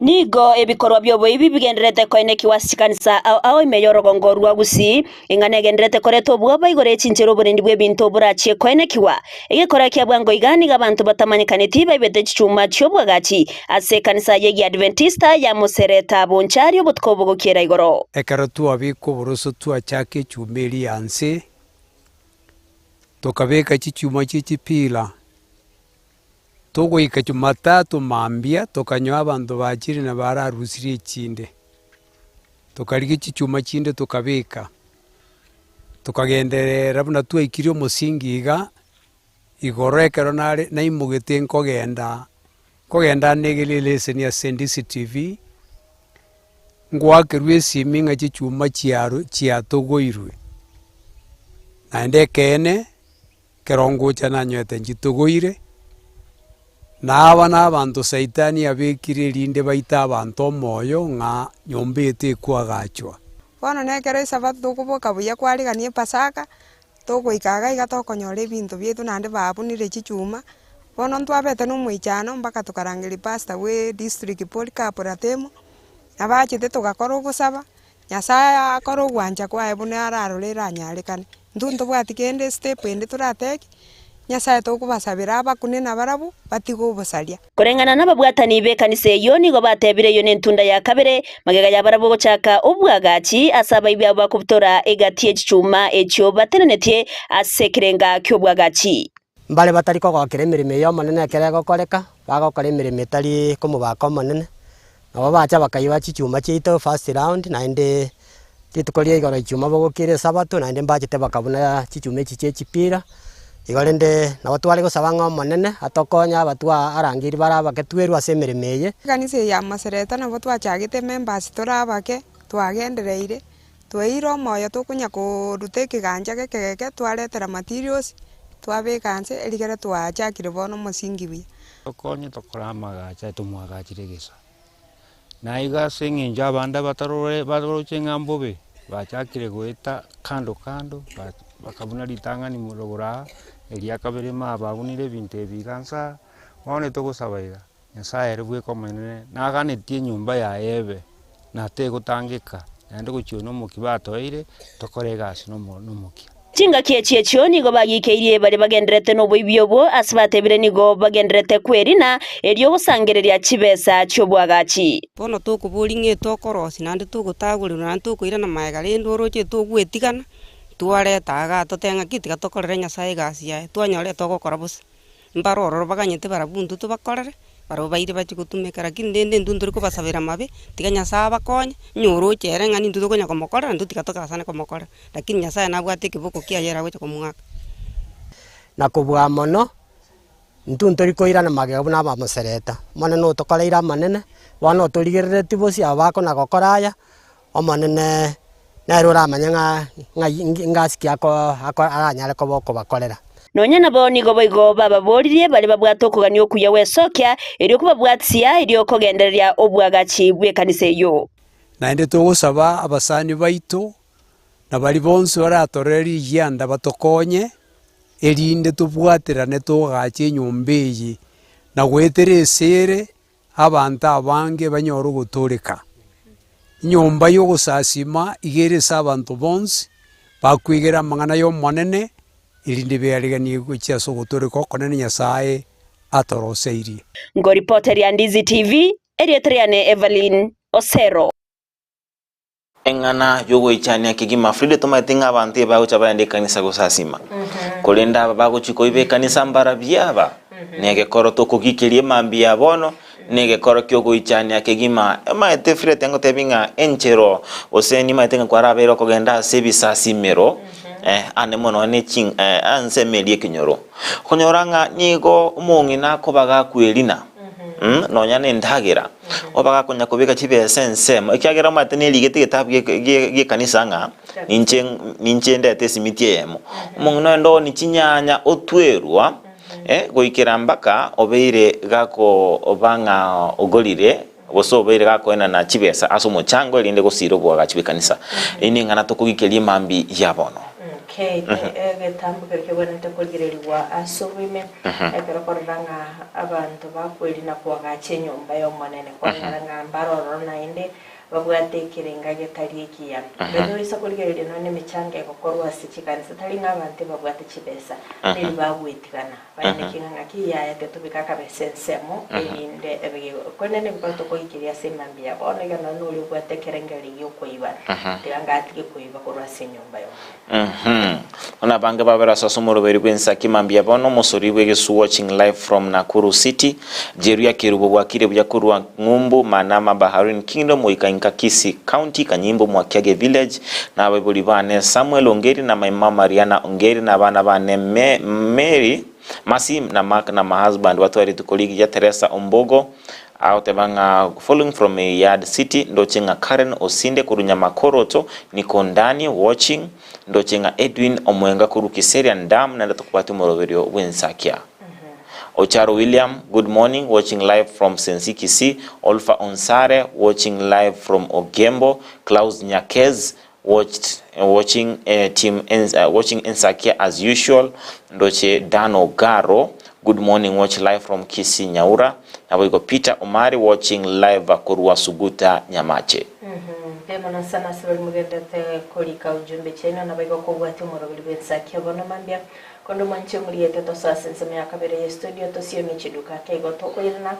Nigo ebikorwa byobo ibi bigenderete koineki wasikanisa ao imeyorogongo rwagusi ingane genderete koreto bwoba igore chinchero burendi bwebintu burachie koinekiwa igekora kya bwango igani gabantu batamanyikane tiba ibete chichuma cyobwagachi ase kanisa yegi Adventista ya Musereta bonchari obutkobo gokera igoro ekero twabiko buruso twachake chumeli anse tokabeka chichuma chichipila togoika Jumatatu mambia tokanywa abandu bachiri na bararusire chinde tokarige chichuma chinde tokabeka tokagenderera buna twaikire omusingiga igorokero na imugete nkogenda negeleleseni ya Sendisi TV ngwakerwe esimi ng'a chichuma chiatogoirwe naende kene kerongocha nanywete nchitogoire naba n'abantu Saitani abekire rinde baita abantu omoyo ng'a nyomba etekwagachwa bono nekero esabato tokoboka buya kwarigania Pasaka togoikaga iga tokonyora ebinto bietu naende babunire chichuma bono ntwabete na omoichano mpaka tokarangeri pastor we district Polycarp Ratemo abachete togakora ogosaba Nyasaye akora ogwancha kwaye buna ararorera anyarekane ntunto bwati kende step ende turateki Nyasaye tokubasabira abakune na barabu batigo obosaria korengana n'ababwatani bekanisa eyo nigo batebire yo n'entunda ya kabere magega ya barabu gochaka obwagachi asaba ibya bakubutora egati echichuma ekyo batenenetie asekirenga kyobwagachi mbale batari kogokera emirimo eyo omonene ekere gokoreka bagokora emirimo etari komobaka omonene nabo bacha bakaiba chichuma chiito first round naende rituko ria igoro ichuma bogokire sabato naende mbachete bakabuna chichuma echi chiechipira igorende nabo twari gosaba ng'a omonene atokonya abatwa arangiri barabake twerwa ase emirimo eye kanisa ya Musereta nabo twachagete members torabake twagendereire tweire omoyo tokonya koruta ekiganja gekegeke twaretera materials twabeka nse erigere twachakire bono omosingi buya tokonye tokora amagacha tumwagachire gesa naiga seng'enja abande bataroroche ng'ambobe bachakire goeta kando bakabuna ritang'ani murogora eria kabere babunire ebinto ebigansa bono togosabaiga Nyasaye ere bweka omonene naganetie enyumba yaye ebe nategotangeka naende gochiona omoki batoeire tokore egasi n'omokia chingaki echiechio nigo bagikeirie bari bagenderete n'oboibio obwo ase batebire nigo bagenderete kwerina erio gosangereria chibesa chiobwagachi bono tokobori ng'e tokorosi naende togotagorerwa naende tokoirana maega rende oroche togwetigana twaretaga toteng'a kitiga tokorere Nyasaye egasi yaye twanyore togokora bosa mbaro ororo baganyete barabuntu tobakorere baro baire bachi gotumeka lakini rende ntuntu tori kobasabera mabe tiga Nyasaye abakonye nyoro ochere ng'ani ntuntu tokonya komokorera ntuntu tiga tokasane komokorera lakini Nyasaye nabwate ekeboko kiaye ragocha komwaka na kobwa mono ntuntu tori koirana magego buna aba Musereta mono no tokoreire amanene bono torigerereti bosi abako na gokora aya omonene nero ramanya ng'asi aranyare koboko bakorera nonya nabo nigo boigo bababoririe bari babwata okogania okuya wesokia erio kubabwatisia erio kogendereria obwagachi bwekanisa eyo naende togosaba abasani baito na bari bonse baratoreri yanda batokonye erinde tobwaterane togache enyomba eye na gwetera esere abantu abange banyora ogotoreka nyomba yogosasima igeresa abantu bonse bakwigera amang'ana y'omonene erinde beariganie gochia ase ogotoreka okonene Nyasaye atoroseirie ngo reporter ya Ndizi TV erieteriane Evelyn Osero eng'ana yogoichania kigima Frida tomatinga abantu ebagocha baende kanisa gosasima kolenda bagochiko ibe kanisa mbara byaba negekoro tokogikerie mambi ya bono negekoro kyogoichania kigima maete Frida tengo tebinga enchero oseni maitenga kwarabero kogenda sebisasimero ane mono ne ching anse melie kinyoro konyoranga nigo umungi nako baga kwelina nonya ne ndagira obaga kunya kubika chibe sense ikyagera matene ligete gitabu ge kanisa nga ninche ndete simitie yemo umungi no ndo ni chinyanya otwerwa goikera mbaka obeire gako obanga ogolire obosobere gako ena na chibesa aso mochango elinde gosiro bwa gachibe kanisa ini ngana tokugikelie mambi yabono Okay, getambu kereke bwana takolgereriwa asubime ekero koranga abantu bakwiri na kwagache nyumba yo monene kwaranga mbaroro nainde babwatekerenga getari ikiya bero isa kolgereri none michange gokorwa sichikanisa tali ng'abantu babwate chibesa nili bagwitigana bane kinga kiya yate tubika kabesensemo inde ebege konene bwato koikiria semambia bone gana nuli bwatekerengeri yo koiba tirangati koiba korwa senyumba yo Ona bange babera sosomoro beri kwensa kimambia bono musori wegesu watching live from Nakuru City Jeria Kirubo bwakire byakurwa Ngumbu Manama Baharin Kingdom Oikainka Kisi County Kanyimbo Mwakiage Village na abebuli bane Samuel Ongeri na Maima Mariana Ongeri na bana bane Mary Masim na Mark na my husband watwari tukoligi ya Teresa Ombogo out banga following from a Yard City ndochenga Karen Osinde kurunya Makoroto niko ndani watching ndochenga Edwin Omwenga kurukiseria ndam na ndatukubati moroverio wensakia Ocharo William, good morning, watching live from Sensikisi. Olfa Onsare, watching live from Ogembo. Klaus Nyakez, watching Ensakia as usual. Ndoche Dano Garo, good morning, watch live from Kisi Nyaura. Na we go Peter Omari, watching live Kurwa Suguta Nyamache. Pema sana sibali mugendete kolika ujumbe chena na bego kubwati morobili Ensakia bono mambia. Kondo manche muriete to sasense me akabere ye studio to siyo michiduka kego toko yirna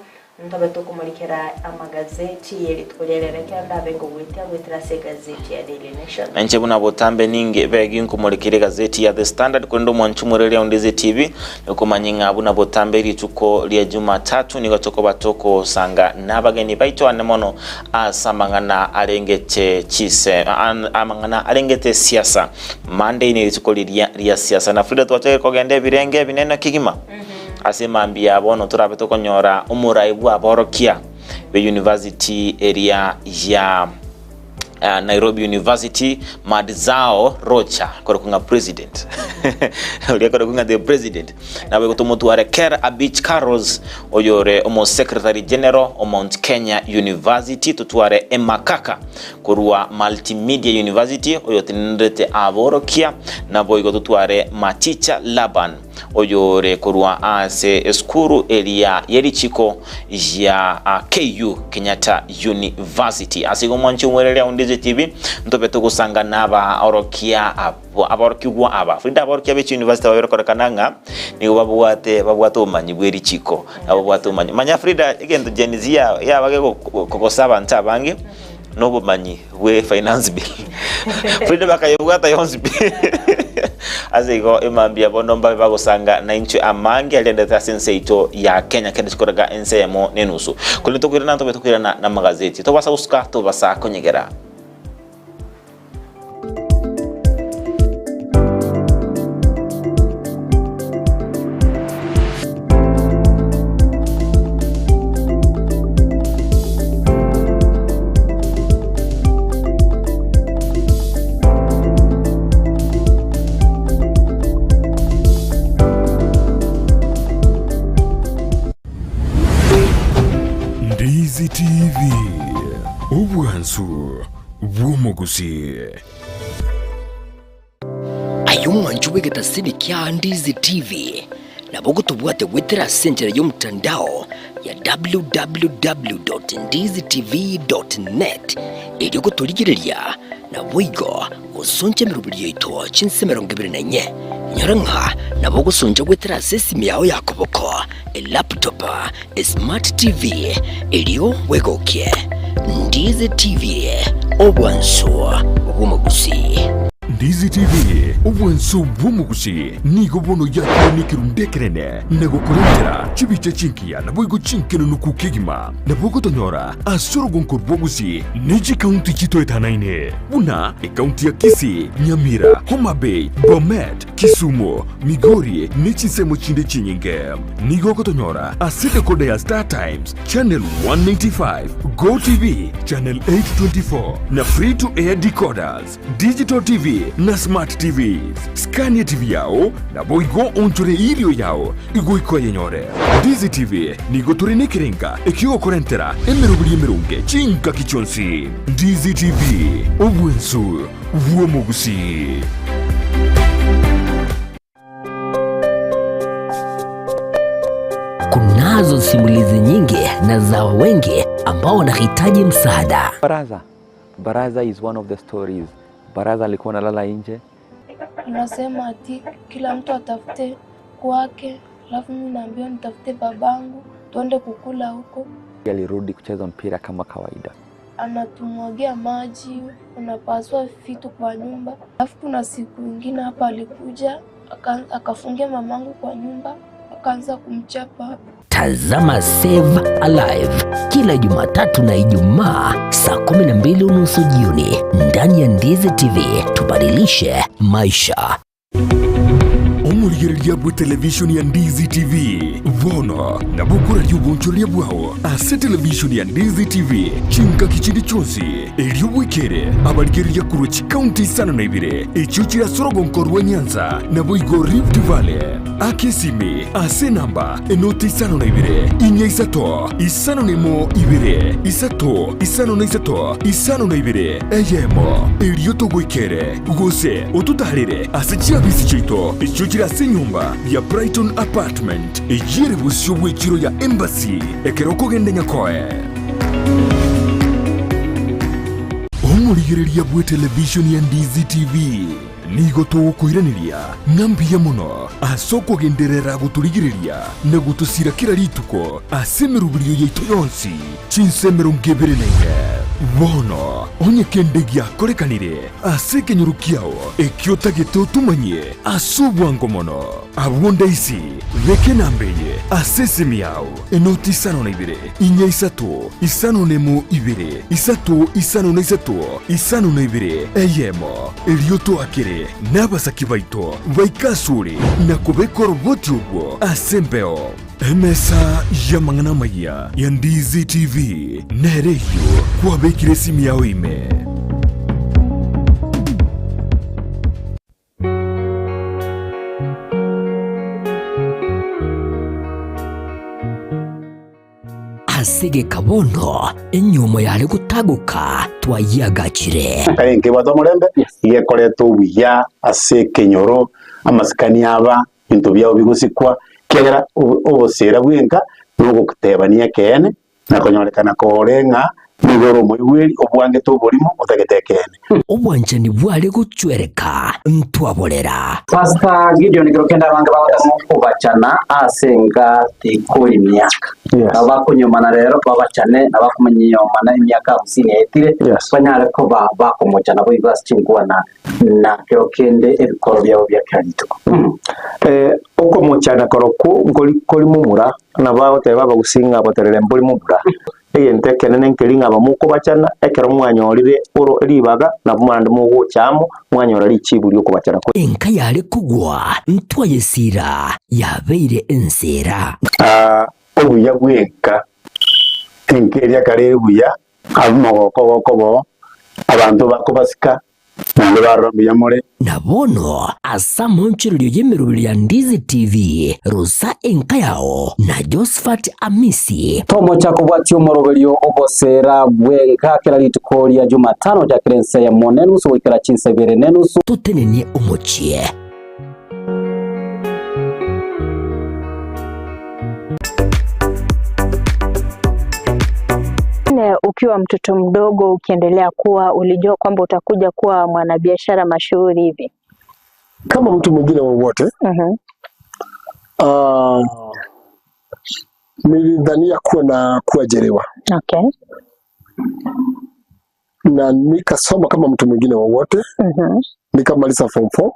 ntobe toko mulikera amagazeti yeli tukolelere kanda bengo witira se gazeti ya Daily Nation nanche buna botambe ninge begi nkumurikire gazeti ya The Standard kondo mwanchu murele ya Ndezi TV nuko manyinga buna botambe rituko lya Jumatatu nigo toko batoko sanga nabageni baito anemono asamangana alengete chise amangana alengete siasa Monday ni rituko lya siasa na Frida tuwache kogende birenge bineno kigima asema ambia bono turabe to konyora umuraibu aborokia be university area ya Nairobi University Madzao Rocha korokunga president ulia korokunga the president na we kutomutuare Ker Abich Carlos oyore omo secretary general o Mount Kenya University tutuare Emakaka kurua Multimedia University oyotinendete aborokia na boigo tutuare Maticha Laban oyore kurua ase eskuru elia yerichiko ya KU Kenyatta University asigo mwanchi mwerelea Ndezi TV ntobe tukusanga naba orokia aborokigwa aba Frida aborokia bechi university wa yorokorekananga nigo babwate umanyi bwerichiko abo bwate umanyi manya Frida igendo genizia ya bage kokosaba ntabange nobo manyi we finance bill Frida bakayebwata yonzi bill azigo imambia bonomba bagosanga na inchu amangi alendeta senseito ya Kenya kende chikoraga ensemo nenusu kulito kwirana to betokirana na magazeti to basa uska to basa konyegera Ndezi TV obwansu bwomugusi ayumwanju wegeta sini kya Ndezi TV nabo gutubwate gwitira senjera yo mtandao ya www.ndezitv.net iri gutuligireria na bwigo usonje mirubiri yito chinsemero 24 nyaranka nabo gusonje gwitira sesimi yawe yakoboko laptop smart TV iriyo wegokie Ndezi TV obwansu bwomugusi Ndezi TV obwansu bwomugusi nigo bono yakene kirundekerene nego kurendera chibiche chinkia nabwo chinkeno nukukigima nabwo gotonyora asoro gonkor bwogusi neji county chito etanaine buna county ya Kisii Nyamira Homa Bay Bomet Kisumu Migori nechisemo chinde chinyinge nigo gotonyora asede kode ya Star Times channel 195 Go TV channel 824 na free to air decoders digital TV na smart TVs Scania TV yao na boigo onchore ilio yao igo iko yenyore Ndezi TV nigo turine kirenga ekigo korentera emerunge chinka kichonsi Ndezi TV obwensu bwomugusi kunazo simulizi nyingi na za wengi ambao wanahitaji msaada. Baraza is one of the stories. Baraza alikuwa analala nje. Unasema ati kila mtu atafute kwake, alafu mimi naambiwa nitafute babangu tuende kukula huko. Alirudi kucheza mpira kama kawaida. Anatumwagia maji, unapaswa vitu kwa nyumba. Alafu kuna siku nyingine hapa alikuja akafungia mamangu kwa nyumba, akaanza kumchapa. Tazama Save Alive kila Jumatatu na Ijumaa saa 12:30 jioni ndani ya Ndizi TV. Tubadilishe maisha. Omurigereria bwa televishoni ya Ndizi TV vono na bukura ry'ubunchoria bwaho ase televishoni ya Ndizi TV chinka kichindi chonsi elio bwekere abarigereria kurochi county sana na ibire echo chira sorogonko rwa Nyanza na boigo Rift Valley akesimi ase namba enoti sana na ibire inya isato isano nemo ibire isato isano na isato isano na ibire eyemo elio togwekere gose otutarire ase chiabisi chito echo chira ase nyumba ya Brighton Apartment ejire busyo bwekiro ya Embassy ekeroko gende nyakoe. Omurigereria bwa televishoni ya Ndizi TV nigo tugukwiraniria ng'ambia muno asoko genderera guturigireria na gutusira kira rituko asemerubirio yaito yonsi chinsemero ngeberenaine bono onye kendegia korekanire aseke nyorukiao ekiota geto tumanye asubwango mono abwonda isi veke nambeye asesemi yao enoti sano na ibire inya isato isano nemo ibire isato isano na isato isano na ibire eyemo elioto akire n'abasaki baito baikasure na kubekora boti ubwo asembeo emesa ya mangana maya ya Ndizi TV nereyo kwa bekire simu yao ime. Asige kabondo enyumo yale gutaguka twayagakire karenge bato murembe yekoreto buya ase kenyoro amasikani aba bintu byao bigusikwa kera obosera bwenka nugo kutebania kene nakonyorekana korenga nigoro moyweri obwange to bolimo otagetekene obwanjani bwale gucwereka ntwaborera Pastor Gideon Girokenda abanga babatamu kubacana asenga tikuri myaka abakunyomana rero babacane abakumenyomana imyaka 50 etire banyare ko bakomocana bo ibasi chingwa na Girokende ebikoro byabo byakarito uko muchana koroko ngoli mumura na baote baba gusinga abaterere mboli mumura egente kenene nkelinga bamuko bacana ekero mwanyorire oro ribaga na bumanda mugo cyamo mwanyora riciburi uko bacana ko enka yale kugwa ntwayesira yabeire ensera obuya bweka enkeri akare buya abumogoko abantu bakobasika nabono asa monchiriro yemerubiri ya Ndizi TV Rosa enka yao na Josephat Amisi tomo chako bwati omoroberio obosera bwenka kera litukoria Jumatano ja kerense ya monenusu wikera chinsebere nenusu tutenenie omochie ukiwa mtoto mdogo ukiendelea kuwa ulijua kwamba utakuja kuwa mwanabiashara mashuhuri hivi kama mtu mwingine wowote? Nilidhania kuajiriwa. Okay. Na nikasoma kama mtu mwingine wowote. Nikamaliza form 4.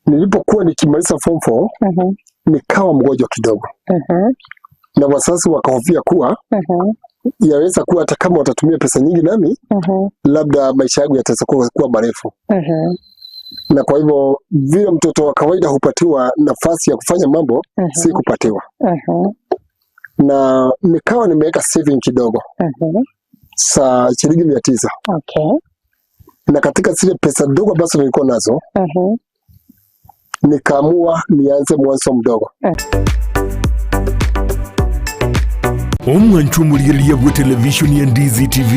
Nilipokuwa nikimaliza form 4, nikawa mgonjwa kidogo. Na wazazi wakahofia kuwa yaweza kuwa hata kama watatumia pesa nyingi nami labda maisha yangu yataweza kuwa marefu. Na kwa hivyo vile mtoto wa kawaida hupatiwa nafasi ya kufanya mambo, si kupatiwa. Na nikawa nimeweka saving kidogo sa shilingi 900. Okay. Na katika zile pesa dogo ambazo nilikuwa nazo nikaamua nianze mwanzo mdogo. omwanchu muliriria bwa televishoni ya Ndizi TV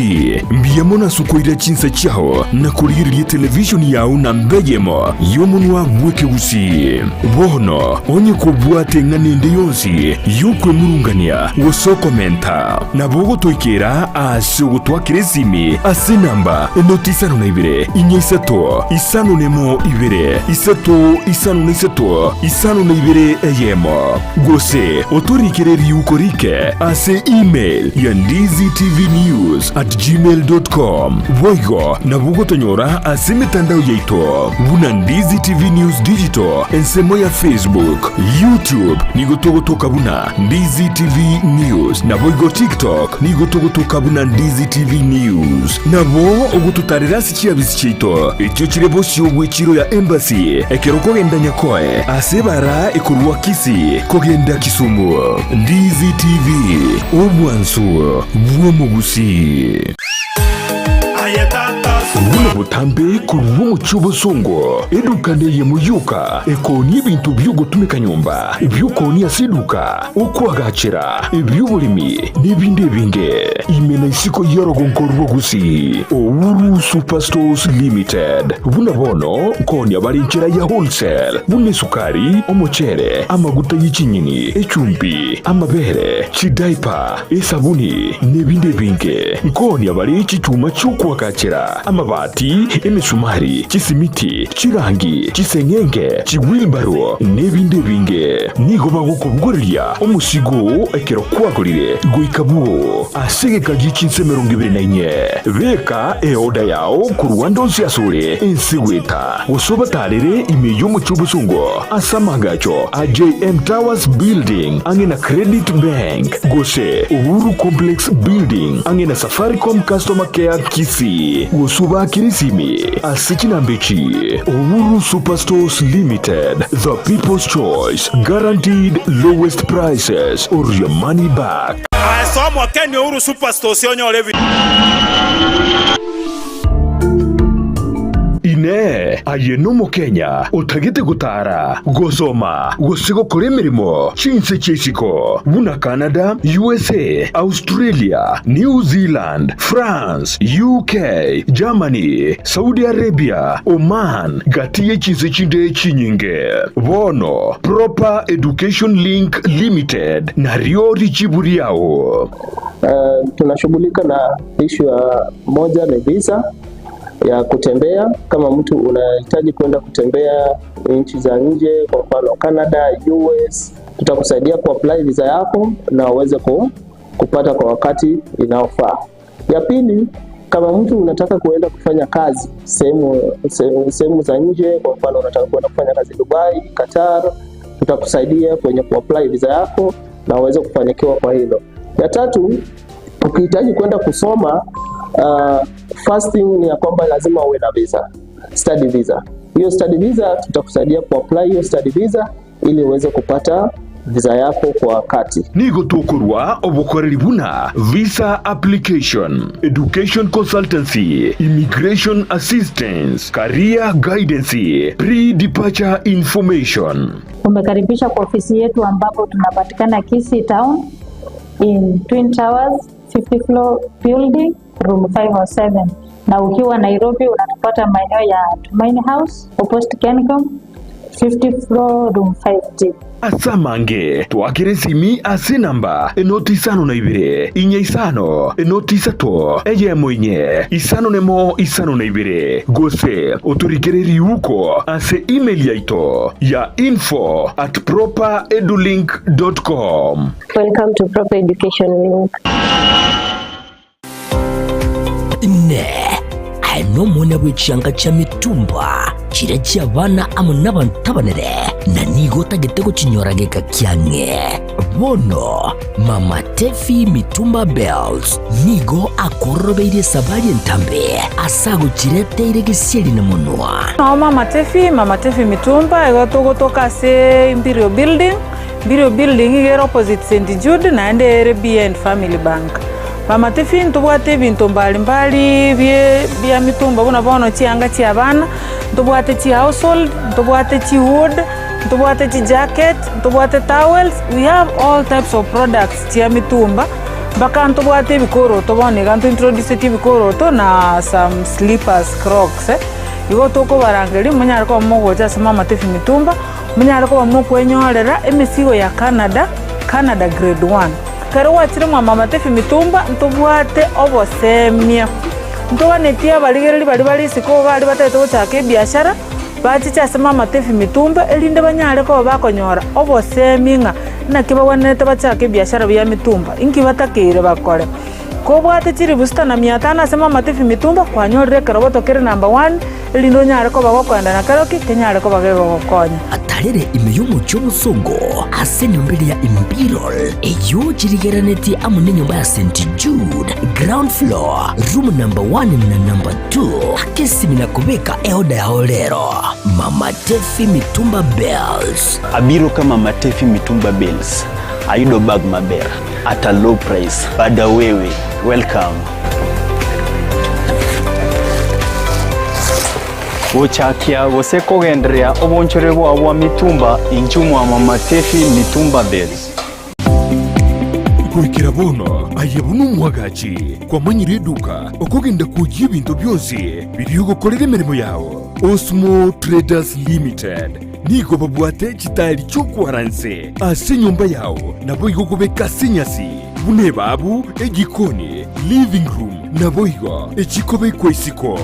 mbiyamona sukoira chinsa chao na kuliriria televishoni yao na mbeyemo yomunwa bweke gusi bono onye kubwate nganende yonsi yukwe murungania woso komenta na bogo toikera ase gutwakire simi ase namba enotisano na ibere inyesato isano nemo ibere isato isano na isato isano na ibere eyemo gose otorikere riukorike ase email ya ndiztvnews@gmail.com boigo na bugo tonyora ase mitandao yaito buna Ndizi TV News Digital ensemo ya Facebook, YouTube nigotogotoka buna Ndizi TV News na boigo TikTok nigotogotoka buna Ndizi TV News na bo ogututarira sikia bisichito ekyo kirebo shobwe chiro ya embassy ekeroko genda nyakoe ase bara ekurwa kisi kogenda Kisumu. Ndizi TV obwansu bwomugusi Wuna butambe kuruwa muchubo songo edukane ye muyuka ekoni ibintu byugutumika nyumba ibyukoni asiduka ukwagachira ibyubulimi n'ibindi binge imena isiko yorogonkorwa gusi Owuru Superstores Limited buna bono koni abarinchira ya wholesale bune sukari omuchere amaguta y'ikinyini echumbi amabere chidaipa esabuni n'ibindi binge koni abari icyuma cy'ukwagachira amabati emisumari chisimiti chirangi chisengenge chiwilbaro n'ibindi binge nigo bagukubugurira umusigo ekero kwagurire guikabuo asegeka gichinse 24 beka eoda yao ku Rwanda osiasure ensiweta usobatarire imeyo muchubusungo asamagacho AJM Towers Building angena Credit Bank gose Uhuru Complex Building angena Safaricom Customer Care Kisi usuba kirisimi asikinambechi Owuru Superstores Limited, the people's choice, guaranteed lowest prices or your money back. Somo Kenya Owuru Superstores yonyorevi ine ayeno mu Kenya utagite gutara gosoma gosigo kore mirimo chinse chesiko buna Canada, USA, Australia, New Zealand, France, UK, Germany, Saudi Arabia, Oman gatiye chinse chinde chinyinge bono Proper Education Link Limited na riori chiburiao. Tunashughulika na issue ya moja ni visa ya kutembea. Kama mtu unahitaji kwenda kutembea nchi za nje, kwa mfano Canada, US, tutakusaidia kuapply visa yako na uweze kupata kwa wakati inaofaa. Ya pili, kama mtu unataka kuenda kufanya kazi sehemu za nje, kwa mfano unataka kwenda kufanya kazi Dubai, Qatar, tutakusaidia kwenye kuapply visa yako na uweze kufanikiwa kwa hilo. Ya tatu, ukihitaji kwenda kusoma, first thing ni ya kwamba lazima uwe na visa, study visa. Hiyo study visa tutakusaidia kuapply hiyo study visa ili uweze kupata visa yako kwa wakati. Nigo tokurwa obukoreri buna visa application, education consultancy, immigration assistance, career guidance, pre-departure information. Umekaribisha kwa ofisi yetu ambapo tunapatikana Kisii Town in Twin Towers 50 floor building room 507, na ukiwa Nairobi unatupata maeneo ya Tumaini House opposite Kencom 50 floor room 5D. Asamange twakire simi ase namba enoti isano na ibere inye isano enoti isato eyemo inye isano nemo isano na ibere gose oturikireri uko ase email yaito ya info@properedulink.com. Welcome to Proper Education Link. no mwana bw'ekishanga kya mitumba kirajya abana amo n'abantu abanere na nigo tagitego kinyorageka kyange bono Mama Tefi Mitumba Bells nigo akorobeire sabari entambe asago kireteire gisiri na munwa no Mama Tefi Mitumba egotogotoka se Imperial Building igero opposite St Jude na ende RBA and Family Bank. Mama Tefi ntubwate bintu mbalimbali bya mitumba buna bono chianga chia bana, ntubwate chi household, ntubwate chi wood, ntubwate chi jacket, ntubwate towels. We have all types of products chia mitumba bakanto bwate bikoro to bone kanto introduce bikoro to na some slippers crocs igo toko barangeri munyara ko mogocha sama Matefi Mitumba munyara ko mokwenyorera emisigo ya Canada grade 1 karo wachire mama Matefi Mitumba ntobwate obosemia ntobanetia baligereri bali siko bali batete gochaka biashara bachicha sama Matefi Mitumba elinde banyare ko bakonyora oboseminga nakiba wanete bachaka biashara bya mitumba inki batakire bakore ko bwate chiri busta na 500 sama Matefi Mitumba kwanyorere karoboto kere number 1 elindo nyare ko bagokwenda na karoki kenyare ko bagego gokonya atarere imeyumu cy'obusongo ase nyombere ya Imperial eyo chirigeraneti amune nyumba ya St Jude ground floor room number 1 na number 2 akesimina kubeka eoda ya olero Matefi Mitumba Bells abiro kama Matefi Mitumba Bells ayudo bag maber at a low price bada wewe welcome Gochakia gose kogenderea obonchore bwa mitumba inchumu wa Matefi Mitumba Bells Kuikira bono ayebuno mwagachi kwa manyire duka okogenda kujya ibintu byose biriyo gukorera imirimo yawo Osmo Traders Limited niko babwate kitali cyo kwaranze ase nyumba yawo nabo igogobeka sinyasi bune babu egikoni living room nabo igo ekikobe kwesiko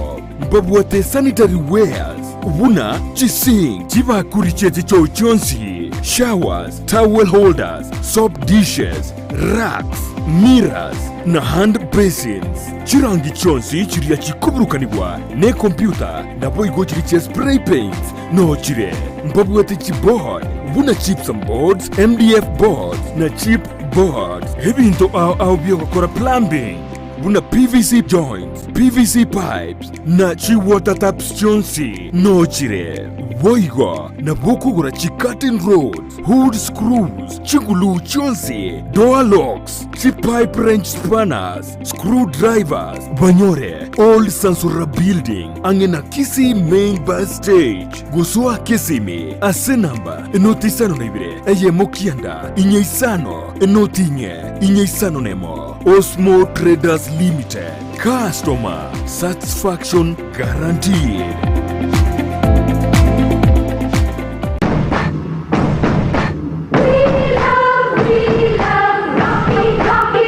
babwate sanitary wares ubuna chising chibakuri chete cyo cyonsi showers towel holders soap dishes racks mirrors na hand basins chirangi chonsi chiriya chikuburukanibwa ne computer nabo igo chiri spray paints no chire mbabwate chipboard buna chips and boards MDF boards na chip boards ebinto au byo gukora plumbing buna PVC joints PVC pipes na chi water taps chonsi no chire boigo na bokugura chi curtain rods hood screws chigulu chonsi door locks chi pipe wrench spanners screwdrivers banyore old Sansura building angena Kisi main bus stage gusua Kisimi ase namba enotisano nebire eye mokianda inyeisano enotinye inyeisano nemo Osmo Traders Limited customer satisfaction guaranteed.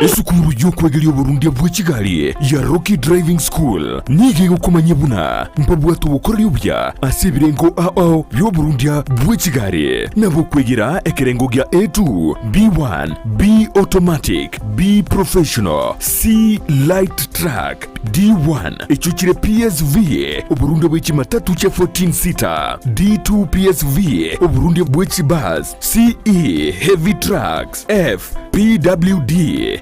Esukuru yokwegelya Burundi bwa Kigali ya Rocky Driving School nige gukomanya buna mpabwatu bukorera ubya asibirengo ao byo Burundi bwa Kigali nabo kwegera ekerengo gya A2 B1 B automatic B professional C light track D1 echuchire PSV Burundi bwa Kimatatu cha 14 seater D2 PSV Burundi bwa Kibus CE heavy trucks F PWD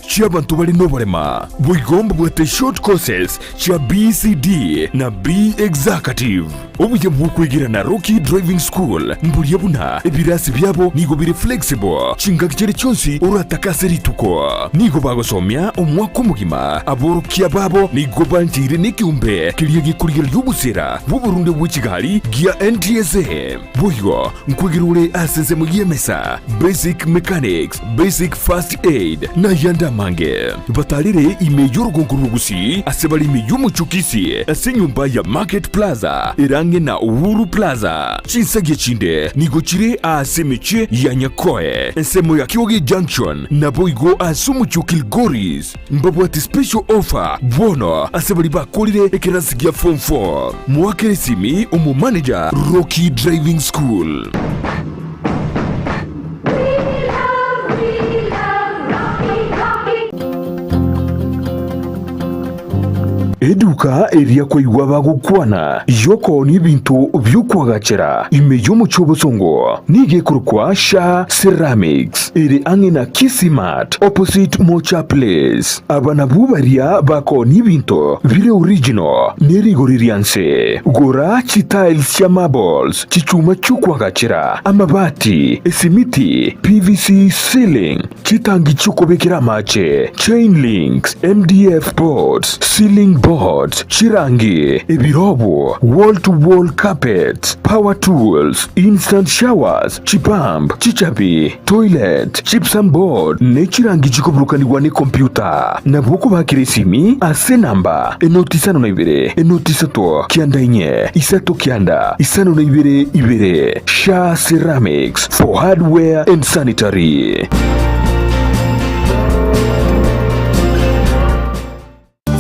chia bantu bali nobalema bwigomba bwate short courses chia BCD na B executive obuye bwukwigira na Rocky Driving School mburiye buna ebirasi byabo nigo biri flexible chinga kicere cyonsi urataka rituko nigo bagosomya omwaka mugima aborokia babo nigo banjire nikiumbe kiliye gikurira y'ubusera bu Burundi bwa Kigali gia NTSA buyo nkwigirule aseze mugiyemesa basic mechanics basic first aid na yanda mange batalire imeyo rugusi asebali imeyo muchukisi asenyumba ya Market Plaza irange na Uhuru Plaza chinsage chinde nigochire asemeche ya Nyakoe ensemo ya Kioge Junction na boigo asumuchukil Goris mbabwati special offer bono asebali bakolire ekerasigia form 4 mwakere simi umu manager Rocky Driving School. Eduka eria kwa iwaba gukwana yoko ni bintu byukwagacera imeyo mucyo busongo nige kurukwa Sha Ceramics iri angina Kisimat opposite Mocha Place abana bubaria bako ni bintu bire original nerigoririanse gora tiles ya marbles chichuma cyukwagacera amabati esimiti PVC ceiling chitangi cyukobekera mache chain links MDF boards ceiling boards remote, chirangi, ebirobo, wall-to-wall carpet, power tools, instant showers, chipamp, chichabi, toilet, gypsum board, ne chirangi chikuburukanirwa ni computer. Na bwoko bakiresimi ase namba enoti 52 enoti 3 kianda inye isato kianda isano na ibere Sha Ceramics for hardware and sanitary.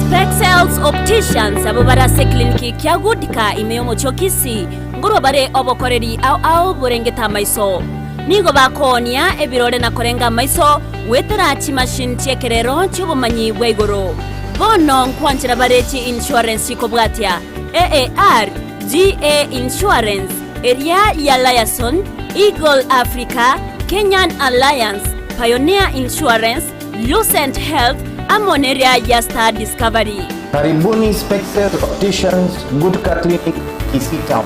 Spexels Opticians abo barase kliniki kya gudika imeyomo chokisi ngoro bare obokoreri au burengeta maiso nigo bakonia ebirore na korenga maiso wetera chi machine chekerero chubumanyi bweigoro bono nkwanchira barechi insurance kobwatia AAR GA Insurance Area ya Liason Eagle Africa Kenyan Alliance Pioneer Insurance Lucent Health Amoneria ya Star Discovery. Karibuni Spexels Opticians Goodka Clinic Kisii Town.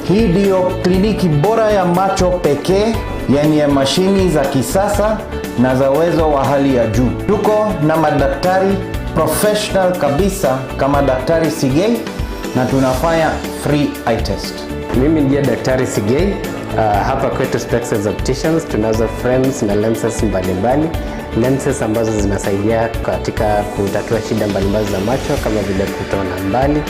Hii ndio kliniki bora ya macho pekee yenye mashini za kisasa na za uwezo wa hali ya juu. Tuko na madaktari professional kabisa kama Daktari Sigei na tunafanya free eye test. Mimi ndiye Daktari Sigei. Hapa kwetu Spexels Opticians tunazo frames na lenses mbalimbali. Lenses ambazo zinasaidia katika kutatua shida mbalimbali za macho kama vile kutoona mbali,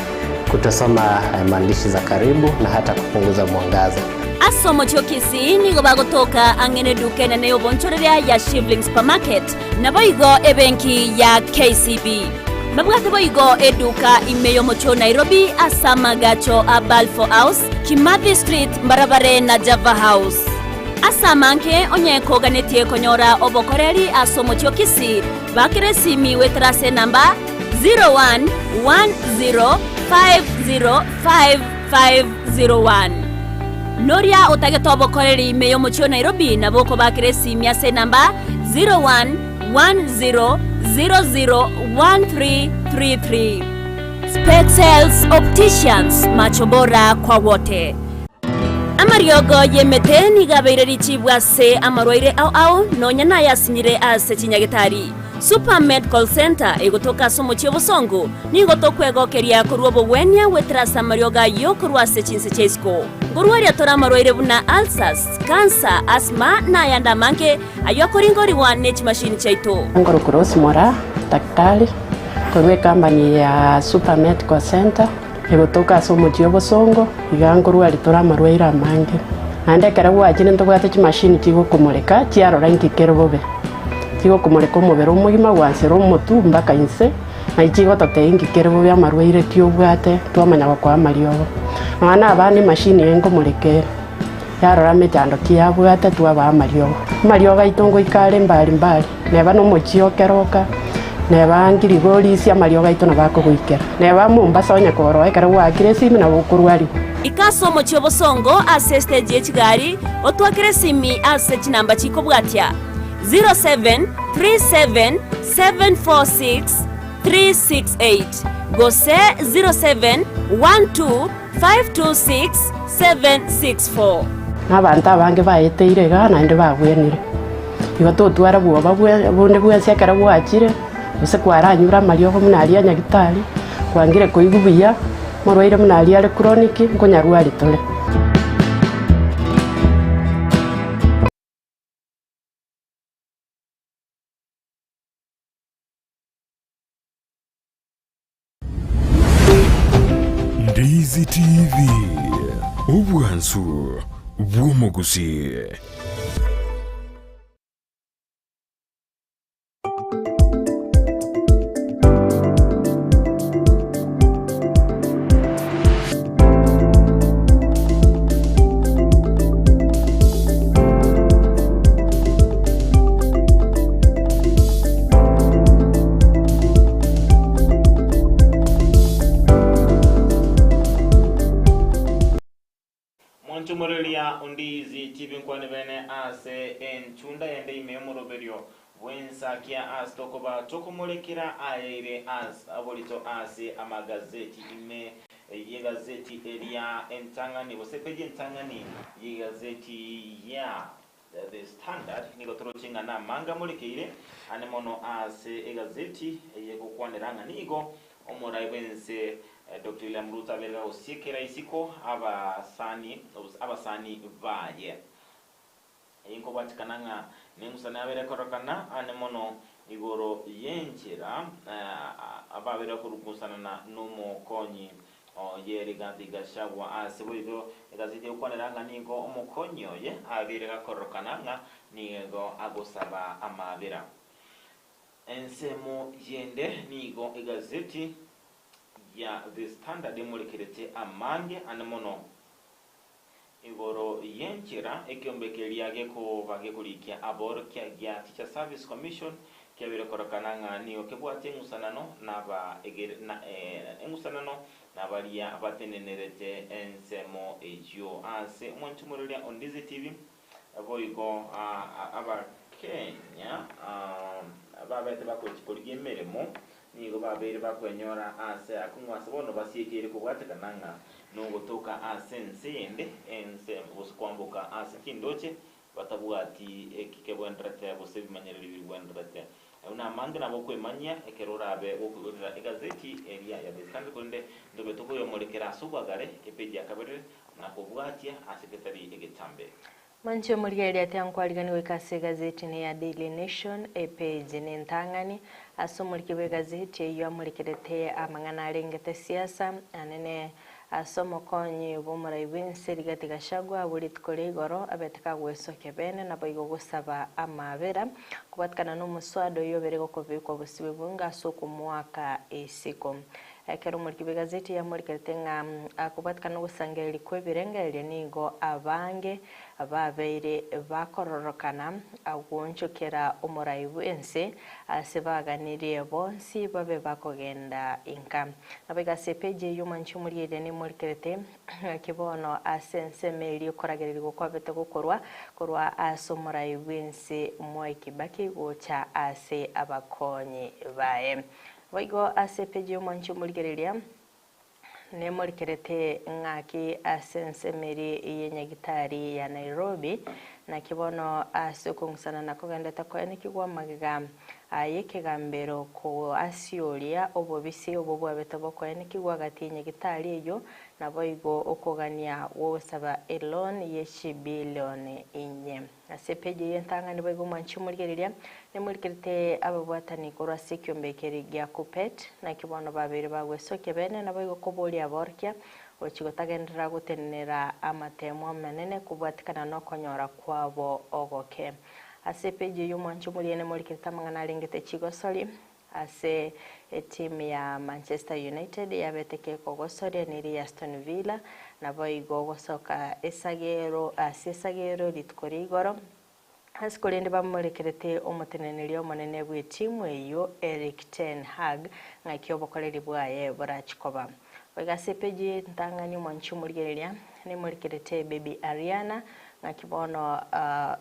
kutosoma maandishi za karibu na hata kupunguza mwangaza. Asomo chokisi nigo bagotoka angene dukene ne obonchoreria ya Shivling Supermarket na boigo ebenki ya KCB. Mabwate boigo eduka imeyo mocho Nairobi asama gacho a Balfour House, Kimathi Street, Mbarabare na Java House. Asamanke onyeko ganetie konyora obokoreri asomo chokisi bakire simi wetrase namba 0110505501. Noria otageto obokoreri meyo mocho Nairobi na boko bakire simi ase namba 0110001333. Spexels Opticians, macho bora kwa wote. Amariogo yemete nigabeireri chibwase amarwaire au nonyana yasinyire ase chinyagitari. Super Medical Center egotoka somo chiobosongo nigotokwegookeria kurwobo wenya wetrasa marioga yokurwase chinse chesko. Ngurwaria tora amarwaire buna ulcers, cancer, asthma na yanda manke ayokoringori wa nech machine chaito. Ngoro Cross Mora daktari kwa company ya Super Medical Center egotoka somo chiobosongo igangurwari tora amarwaire amange. Ande karabu ajine ntobwate chi machine chigo kumuleka chiaro rangi kerobobe. Chigo kumuleka omubere omugima gwansero omotu mpaka inse na ichigo toteingi kerebo bya marwaire tiobwate twamanya kwa mariogo mwana abandi machine yengo mulekera yarora mechando kiabwate twaba mariogo itongo ikale mbali neba no mochio keroka neba ngirigori cia mariogo ito na bako guikera neba Mombasa onya koro ekara wakire simi na bukurwari ikaso mochio bosongo ase stage echigari otwakire simi ase chinamba chiko bwatia 0737746368 gose 0712526764 n'abantu abange bayeteire gana inde bagwenire igo totwara bwoba bunde bwese akara bwakire use kwaranyura mariogo munali anyagitari kwangire koigubuya morwaire munali ale chronic nkonyarwari tole. Ndizi TV obwansu bw'omugusi. Morelia Undizi TV nkwane bene ase enchunda yende imemo roberio wensa kia as tokoba tokomolekera aire as abolito ase amagazeti ime ye gazeti elia entangani bosepeje entangani ye gazeti ya The Standard niko torochinga na manga molekeire anemono ase egazeti ye kokwanderanga nigo omorai wense Dr. William Ruto aberega usikera isiko abasani baye inko batikananga nengusana abere korokana anemono igoro yenjira ababere kurugusana na numo konyi yeri gandi gashagwa aseboido egazidi ukwaniranga ningo omukonyo ye abire gakorokananga nigo agosaba amabera ensemo yende nigo egazeti ya The Standard emurekerete amange anemono igoro yenchira ekyombekeryage ko bagekurikia aboro kya Teacher Service Commission kyabire korokananga niyo kebwate ngusanano naba engusanano nabalia abatenenerete ensemo ejo ase mwanchumurulia on Dizi TV aboigo aba Kenya ababete bakochiporigie meremo nigo babere bakwenyora ase akumwase bono basiekere kubwatekananga nogotoka ase nsende ense busikwambuka ase kindoche batabwati ekikebwenderete bose bimanyerere bibwenderete una manga nabo kwemanya ekerorabe okugurira egazeti eria ya Standard kunde ndobe tokoyo molekera subagare epeji akabere nakobwatia asekretari egetambe Mancho murigeria tyankwariganirwe ikase gazeti ni ya Daily Nation epeji ni ntangani asomurikibwe gazeti iyo amurikerete amangana arengete siasa anene asomo konyi bomurai wense rigati gashagwa buri tukore igoro abeteka gwesoke bene naboigo gusaba amabera kubatkana n'umuswado yobere gokobikwa busibe bunga soko mwaka isiko ekero murikibe gazeti ya murikerete nga akubatkana gusangeri kwebirengeire nigo abange ababeire bakororokana agwonchokera umurai wense asebaganiriye bonsi babe bakogenda inka nabiga sepeje yumanchi muriyede ni murikerete kibono asense meri koragererwa kwabete gukorwa asumurai wense Mwai Kibaki gocha ase abakonyi bae Waigo asepeje yumanchi murigereria ne murikerete ngaki asense meri yenyagitari ya Nairobi na kibono asukungsana na kugenda takwene kigwa magiga ayekegambero ko asiolia obobisi obobwabeta bokwene kigwa gatinye gitari eyo naboigo okogania wosaba elon yeshi billion inye asepeje yentanga ni boigo manchi murigereria ne murikerete ababwatani korwa sekyombekeria gya kupet na kibono babiri bagwesoke bene naboigo kobolia borkia ochigotagendera gutenera amatemo manene kubwatikana no konyora kwabo ogoke asepeje yumanchi muriene murikereta mangana lengete chigosori ase team ya Manchester United yabeteke kogosori niri Aston Villa naboigo gosoka esagero litkorigoro asikolende bamurekerete omutenenerio monene bwe timu eyo Erik ten Hag ngakyo bokoreri bwaye borachikoba Wagasepeji ntangani mwanchi murigereria ni murikerete baby Ariana ngakibono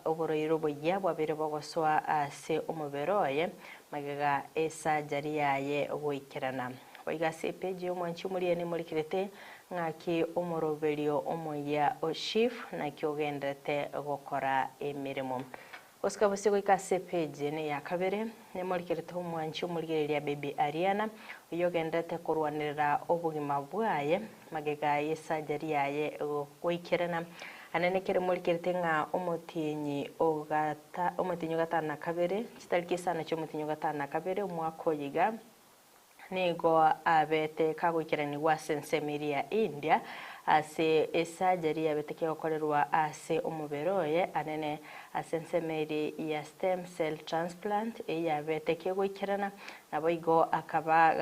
oboro irobo yabo abere bogoswa ase omuberoye magaga esa jari yaye goikirana Wagasepeji mwanchi muriye ni murikerete ngaki omoroberio omoya oshif na kyogendete gokora emirimo Oscar Bosego ikasepeje ni yakabere ne murikerete omwanchi murigereria baby Ariana uyogendete kurwanirira obugima bwaye magega yesa jari yaye goikirana ananekere murikerete nga omutinyi gatana kabere kitariki sana cyo mutinyi gatana kabere umwako yiga nigo abete kagwikirani wasensemiri ya India ase esajari yabeteke gukorerwa ase umuberoye anene asensemiri ya stem cell transplant yabeteke gwikirana naboigo akaba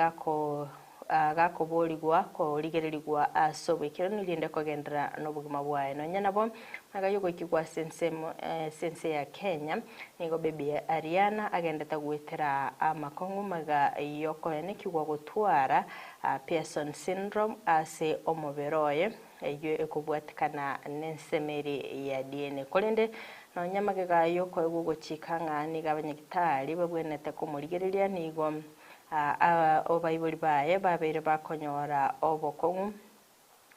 gakoboligwa ko ligererigwa asobekirano linde kogendera n'obugima bwaye nonya nabo magayo kigwa sense ya Kenya nigo baby Ariana agendeta gwetera amakongo maga yoko ene kigwa gutwara Pearson syndrome ase omuberoye eyo ekubwatikana nensemeri ya DNA kolende nonya magaga yoko egugochikanga ni gabanyagitari babwenete ko murigereria nigo obayibuli baye babere bakonyora obokongu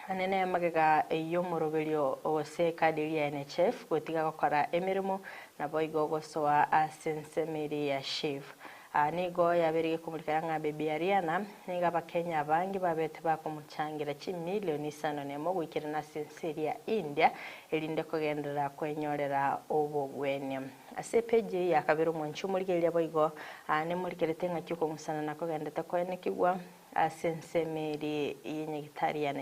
anene magega yomoroberio ose kadiri ya NHF gotiga gukora emirimo na boigo gosoa asensemeri ya shiv nigo yabere kumurikira nga Baby Ariana niga abakenya bangi babete bakumucangira $1 million nemo gwikirana senseri ya India elinde kugendera kwenyorera obogwenya ase page ya kabiri umunchu murikira boigo ne murikira tenga cyuko musana nako gendeta kwenekigwa asensemeri yenyegitari ya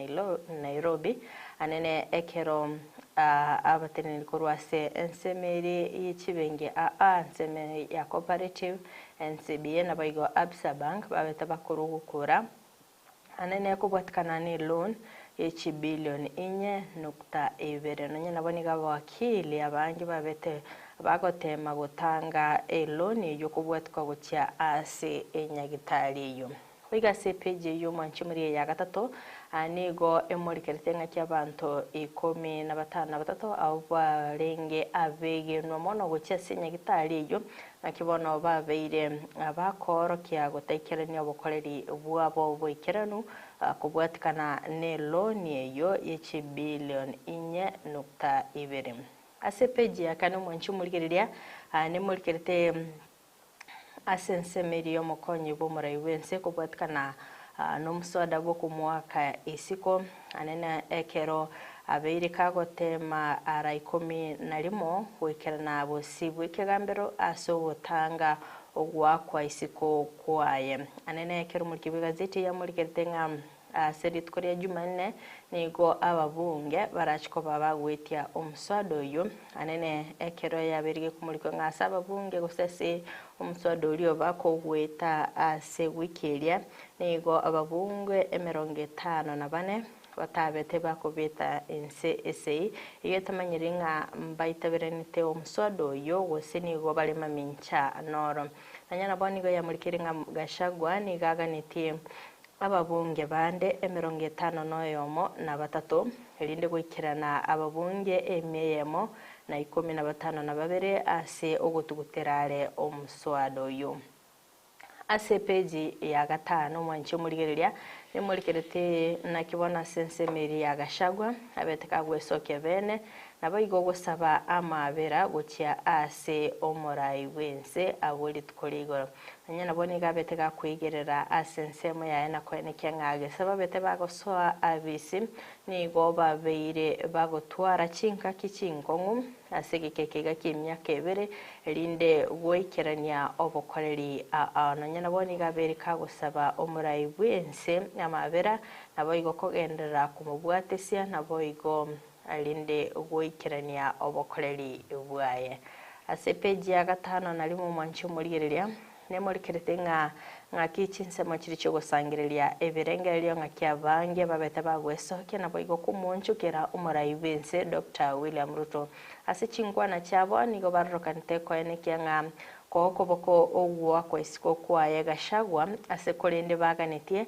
Nairobi anene ekero abateneni kurwase ensemeri y'ikibenge ensemeri ya cooperative NCBA nabayigo Absa Bank babeta bakuru gukura anene kubwatikana ni loan y'iki billion 4.2 nanye naboniga abakili abangi babete bagotema gutanga loan yo kubwatika gukya ase enyagitari yo wiga CPG y'umunsi muri ya gatatu nigo emurikirite nga cy'abantu 15 abo barenge abege no mono gukese nyagitari yo nakibono babeire abakoro kya gutekeranya obukoreri bwabo bwikiranu kubwatikana ne loan yo y'iki billion 4.2 ACPG akano munsi murikiriria ne murikirite asensemeri yo mukonyi b'umurai wense kubwatikana n'omusoda bwo kumwaka isiko anene ekero abeire kagotema ara 11 wekerana bosi bwekegambero asobotanga ogwakwa isiko kwaye anene ekero muri kibigazeti ya muri ketenga serit korea Jumanne nigo ababunge barachiko babagwetia omuswado yo anene ekero yabirige kumuriko ngasaba bunge gusese omuswado lyo bakogweta ase wikelia nigo ababunge 54 batabete bakobeta NCSA iyo tamanyiringa mbaitaberenite omuswado yo wose nigo balema mincha noro nanyana bonigo yamurikiringa Gashagwa nigaganitie ababunge bande 51 elinde gwikirana ababunge emeyemo na 15 ase ogutuguterare omuswado yo ase page ya gatano mwanchi murigereria ne murikerete nakibona sensemeri ya Gashagwa abeteka gwesoke bene nabayigo gusaba amabera gukya ase omurai wense abuli tukoligoro nyana boni gabeteka kwigerera asensemo ya na kwenekya ngage saba bete bagosoa abisi nigo babeire bagotwara cinka kichinkongu asegekekega kimyaka ebere linde gwekeranya obukoreri nyana boni gabereka gusaba omurai wense amabera nabayigo kogendera kumubwatesia nabayigo alinde gwekerania obukoreri bwaye ase page ya gatano nalimo mwanchi murigereria ne murikirite nga kichinsemo kiri cyo gusangiriria ebirengeryo nga kyabange babeta bagwesoke nabayigo kumunchukira umurai wense Dr. William Ruto ase chingwana cyabo nigo barokanite kwenekya nga koko boko ogwa kwesiko kwaye Gashagwa ase kolende baganitie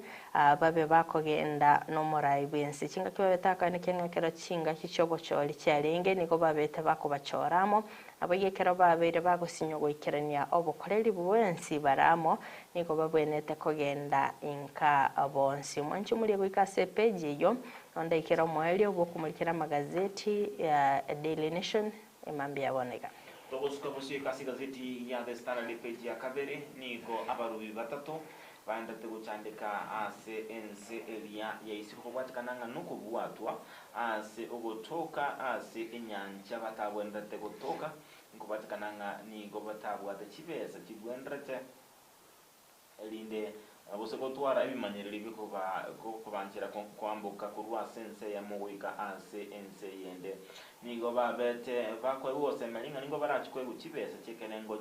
babe bakogenda no murai wense kinga kibetaka nekenga kero kinga kichobo choli cyarenge niko babete bakobachoramo abayekero babere bagusinyo gwikerania obukoreri bwensi baramo niko babwenete kogenda inka abonsi mwanchi muri gwika page yo onda ikero mweli obwo kumurikira magazeti ya Daily Nation emambi yaboneka Togosuka bushika kasi gazeti ya The Standard page ya kabere nigo abarubi batatu bandate gucandika ase NC area ya isiko bwatikananga nuko buwatwa ase ogotoka ase enyanja batabwendate gotoka ngo batikananga nigo batabwate kibeza kibwendrate elinde aboseko twara ebimanyerere biko kubanjira kwambuka kurwa sense ya muwika ase NC yende nigo babete bakwe bose melinga nigo barachikwe gukibeza cyekenengo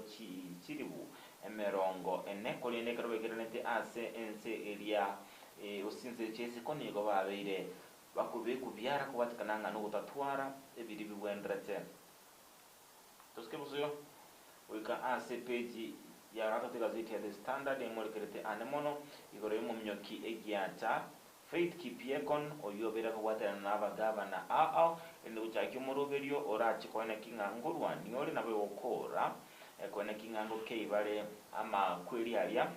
kiribu emerongo ene kolinde karobekeranete ase NC area usinze chese ko nigo babeire bakube kubyara kubatikananga no gutatwara ebiri bibwendrate toske busuyo wika ase page ya rato gazeti ya The Standard emurikerete anemono igoro mu myoki egiata Faith Kipiekon oyobera ko watana n'abagabana ende uchaki muroberio orachi kone kingango rwani ori nabe okora kone kingango keibare ama kweli aria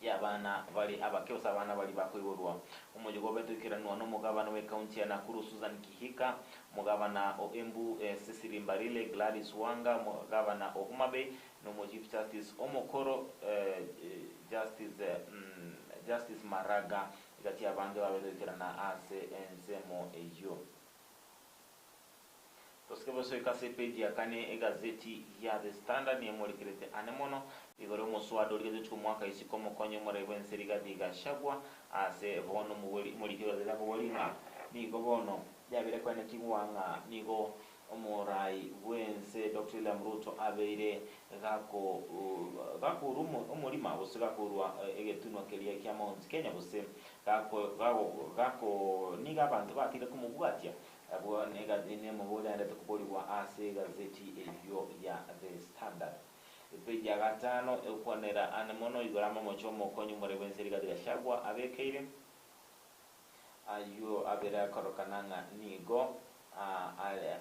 y'abaana bali abakeosa abaana bali bakwiburwa umuji gw'abetukiranwa n'umugabana w'ekaunti ya Nakuru Susan Kihika, mugabana Embu Cecily Mbarile, Gladys Wanga, mugabana Homa Bay n'umuji Chief Justice Omokoro, Justice Maraga gati abantu abetukerana ase ensemo ejo. Tosikeboso ikase page ya kane egazeti ya The Standard yemulikirete anemono igore muswado ligeze cy'umwaka isikomo konye murebe nseriga digashagwa ase bono mulikiro zela bolinga nigo bono yabire kwene kiwanga nigo omurai wense Dr. William Ruto abeire gako umurima busiga kurwa egetunwa kelia kya Mount Kenya buse gako niga abantu batire kumubwatia abo nega dine mubola ndete kubolwa ase gazeti eyo ya The Standard. Page ya gatano ekonera anemono igorama mochomo konyu murebe nseriga digashagwa abekeire ayo abera korokananga nigo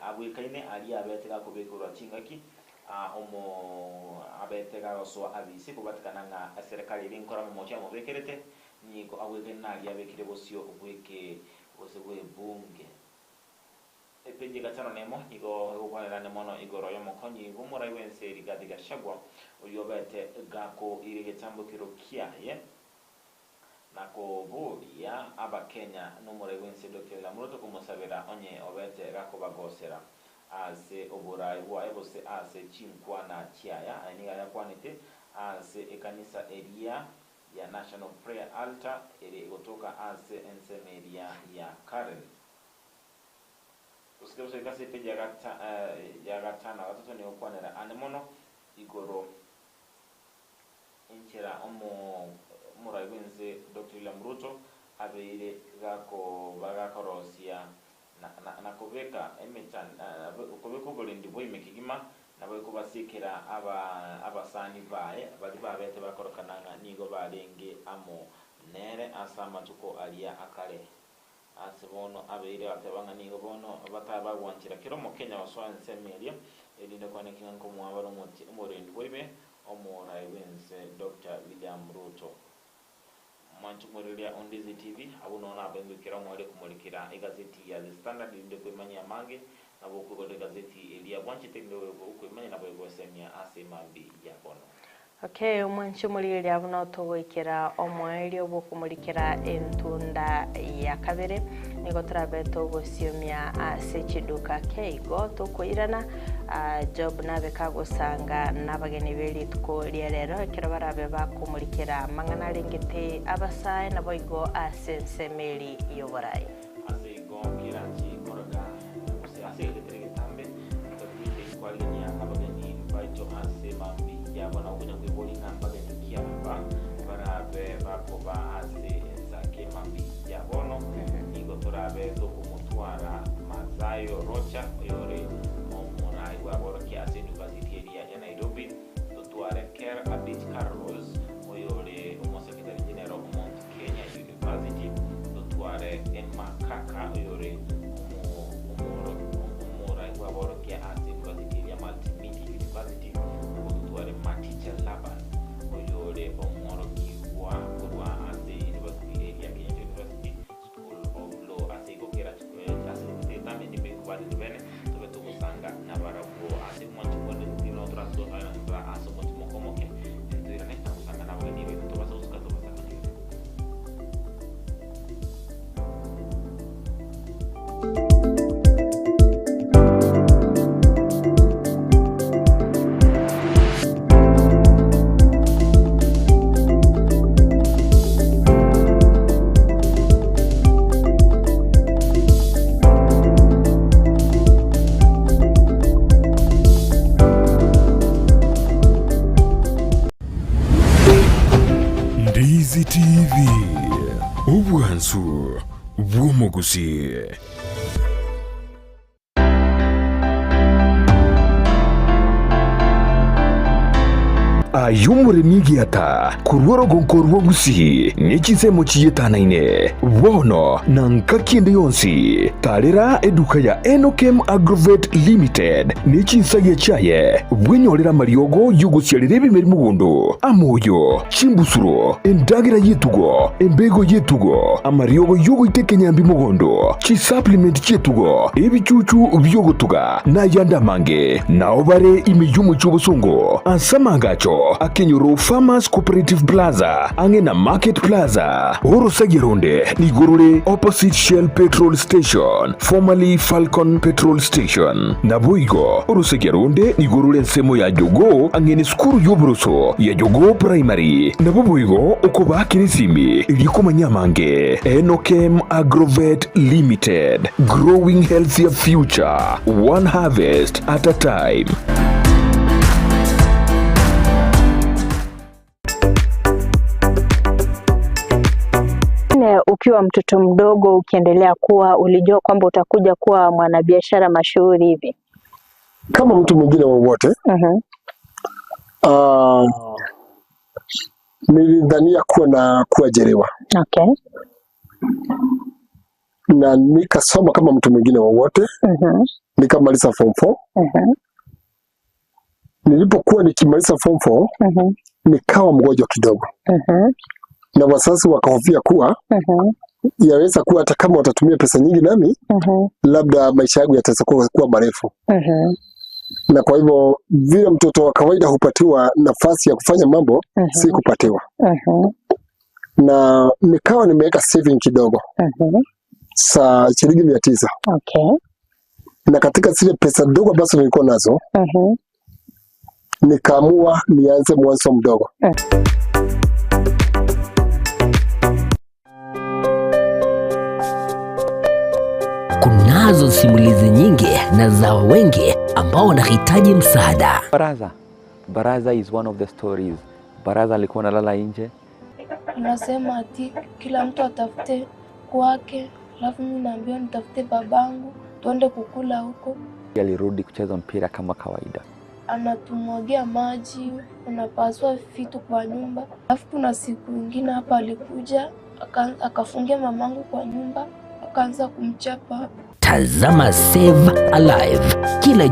abwikaine ali abetega kubekurwa chingaki abetega oso abisi kubatikana serikali linkora mocha mu bekerete nigo abwikaine ali abekire bosio ubweke bose bunge. Epeje gatano nemo nigo ukwanira nemono igoro yo mokonyi bumura wense rigadi gashagwa uyobete gako irigetambukiro kiaye nako bolia abakenya numure wense Dr. William Ruto kumusabira onye obete gako bagosera ase oburai bwa ebose ase chinkwa na chiaya aniga yakwanite ase ekanisa area ya National Prayer Altar ere gotoka ase ensemeria ya Karen. Usikebose ikase peji ya gatana watoto ni ukwanera anemono igoro inchera murai wense Dr. William Ruto abeire gako bagakorosia na kubeka emechan kubeka ubulendi bw'imikigima nabo kubasikira abasani bae bali babete bakorokananga nigo balenge amo nere asama tuko alia akale asibono abeire batebanga nigo bono bataba gwanchira kiro mu Kenya waswan semelia edinde kwanekinga ko mwabaro umurendi bw'ibe omurai wense Dr. William Ruto. Manchu murilia Ondizi TV abunona abengukira mwale kumulikira egazeti ya The Standard inde kwemanya mange nabo kuko gazeti elia bwanchi tendo kwemanya nabo gosemia asemambi ya bono. Okay, mwanchu murilia abuno tugwikira omweli obukumulikira entunda ya kabere nigo turabeto gosiomia sechiduka keigo tukwirana job nabe kagusanga nabageni beli tukolia rero kira barabe bakumulikira mangana lengete abasaye naboigo asensemeli yoborai asigo kiranchi koroga ase leteregetambe tokite kwalinya abageni baito ase mambi ya bona kunya kwiboli namba getukia ba barabe bakoba ase zake mambi ya bono nigo turabe kumutwara Mazayo Rocha yore omurai wa Boroki ase University ya Nairobi tutware Care Abit Carlos oyore Secretary General of Mount Kenya University tutware Emma Kaka oyore omurai wa Boroki ase University ya Multimedia University tutware Maticha Laban oyore omoroki wa kurwa ase University ya Kenya University School of Law ase gokera ase tambe ni bekubali dibene tobe tugusanga nabarago ase mwantu kwende dino traso ara aso mutimo komoke ndira nesta kusanga nabo ni be to basa uska to basa kati. Ndizi TV ubwansu bw'umuguzi. ayumure nigiata kurworo gonkorwo gusi nichisemo chiyetanaine wono nanka kiende yonsi tarera eduka ya Enokem Agrovet Limited nichinsagia chaye bwenyorera mariogo yuguciarire bimeri mugondo amoyo chimbusuro endagira yetugo embego yetugo amariogo yugo itekenyambi mugondo chi supplement chetugo ebichuchu byogotuga na yanda mange naobare imiyumu chobosongo ansamangacho akenyoro Farmers Cooperative Plaza angena Market Plaza Orosagironde nigorore opposite Shell Petrol Station formerly Falcon Petrol Station Naboigo Orosagironde nigorore nsemo ya Jogo angene skuru yobroso ya Jogo Primary Naboigo okoba kirisimi iliko manyamange Enokem Agrovet Limited, growing healthier future, one harvest at a time. Ukiwa mtoto mdogo ukiendelea kuwa, ulijua kwamba utakuja kuwa mwanabiashara mashuhuri hivi? Kama mtu mwingine wowote. Nilidhania kuajiriwa. Okay. Na nikasoma kama mtu mwingine wowote. Nikamaliza form 4. Nilipokuwa nikimaliza form 4, nikawa mgonjwa kidogo. Na wazazi wakahofia kuwa yaweza kuwa hata kama watatumia pesa nyingi nami labda maisha yangu yataweza kuwa marefu. Na kwa hivyo vile mtoto wa kawaida hupatiwa nafasi ya kufanya mambo, si kupatiwa. Na nikawa nimeweka saving kidogo. Sa shilingi 900. Okay. Na katika zile pesa ndogo ambazo nilikuwa nazo, nikaamua nianze mwanzo mdogo. Kunazo simulizi nyingi na za wengi ambao wanahitaji msaada. Baraza is one of the stories. Baraza alikuwa analala nje. Anasema ati kila mtu atafute kwake, alafu mimi naambiwa nitafute babangu tuende kukula huko. Alirudi kucheza mpira kama kawaida. Anatumwagia maji, anapasua vitu kwa nyumba. Alafu kuna siku nyingine hapa alikuja akafungia mamangu kwa nyumba, akaanza kumchapa. Tazama Save Alive kila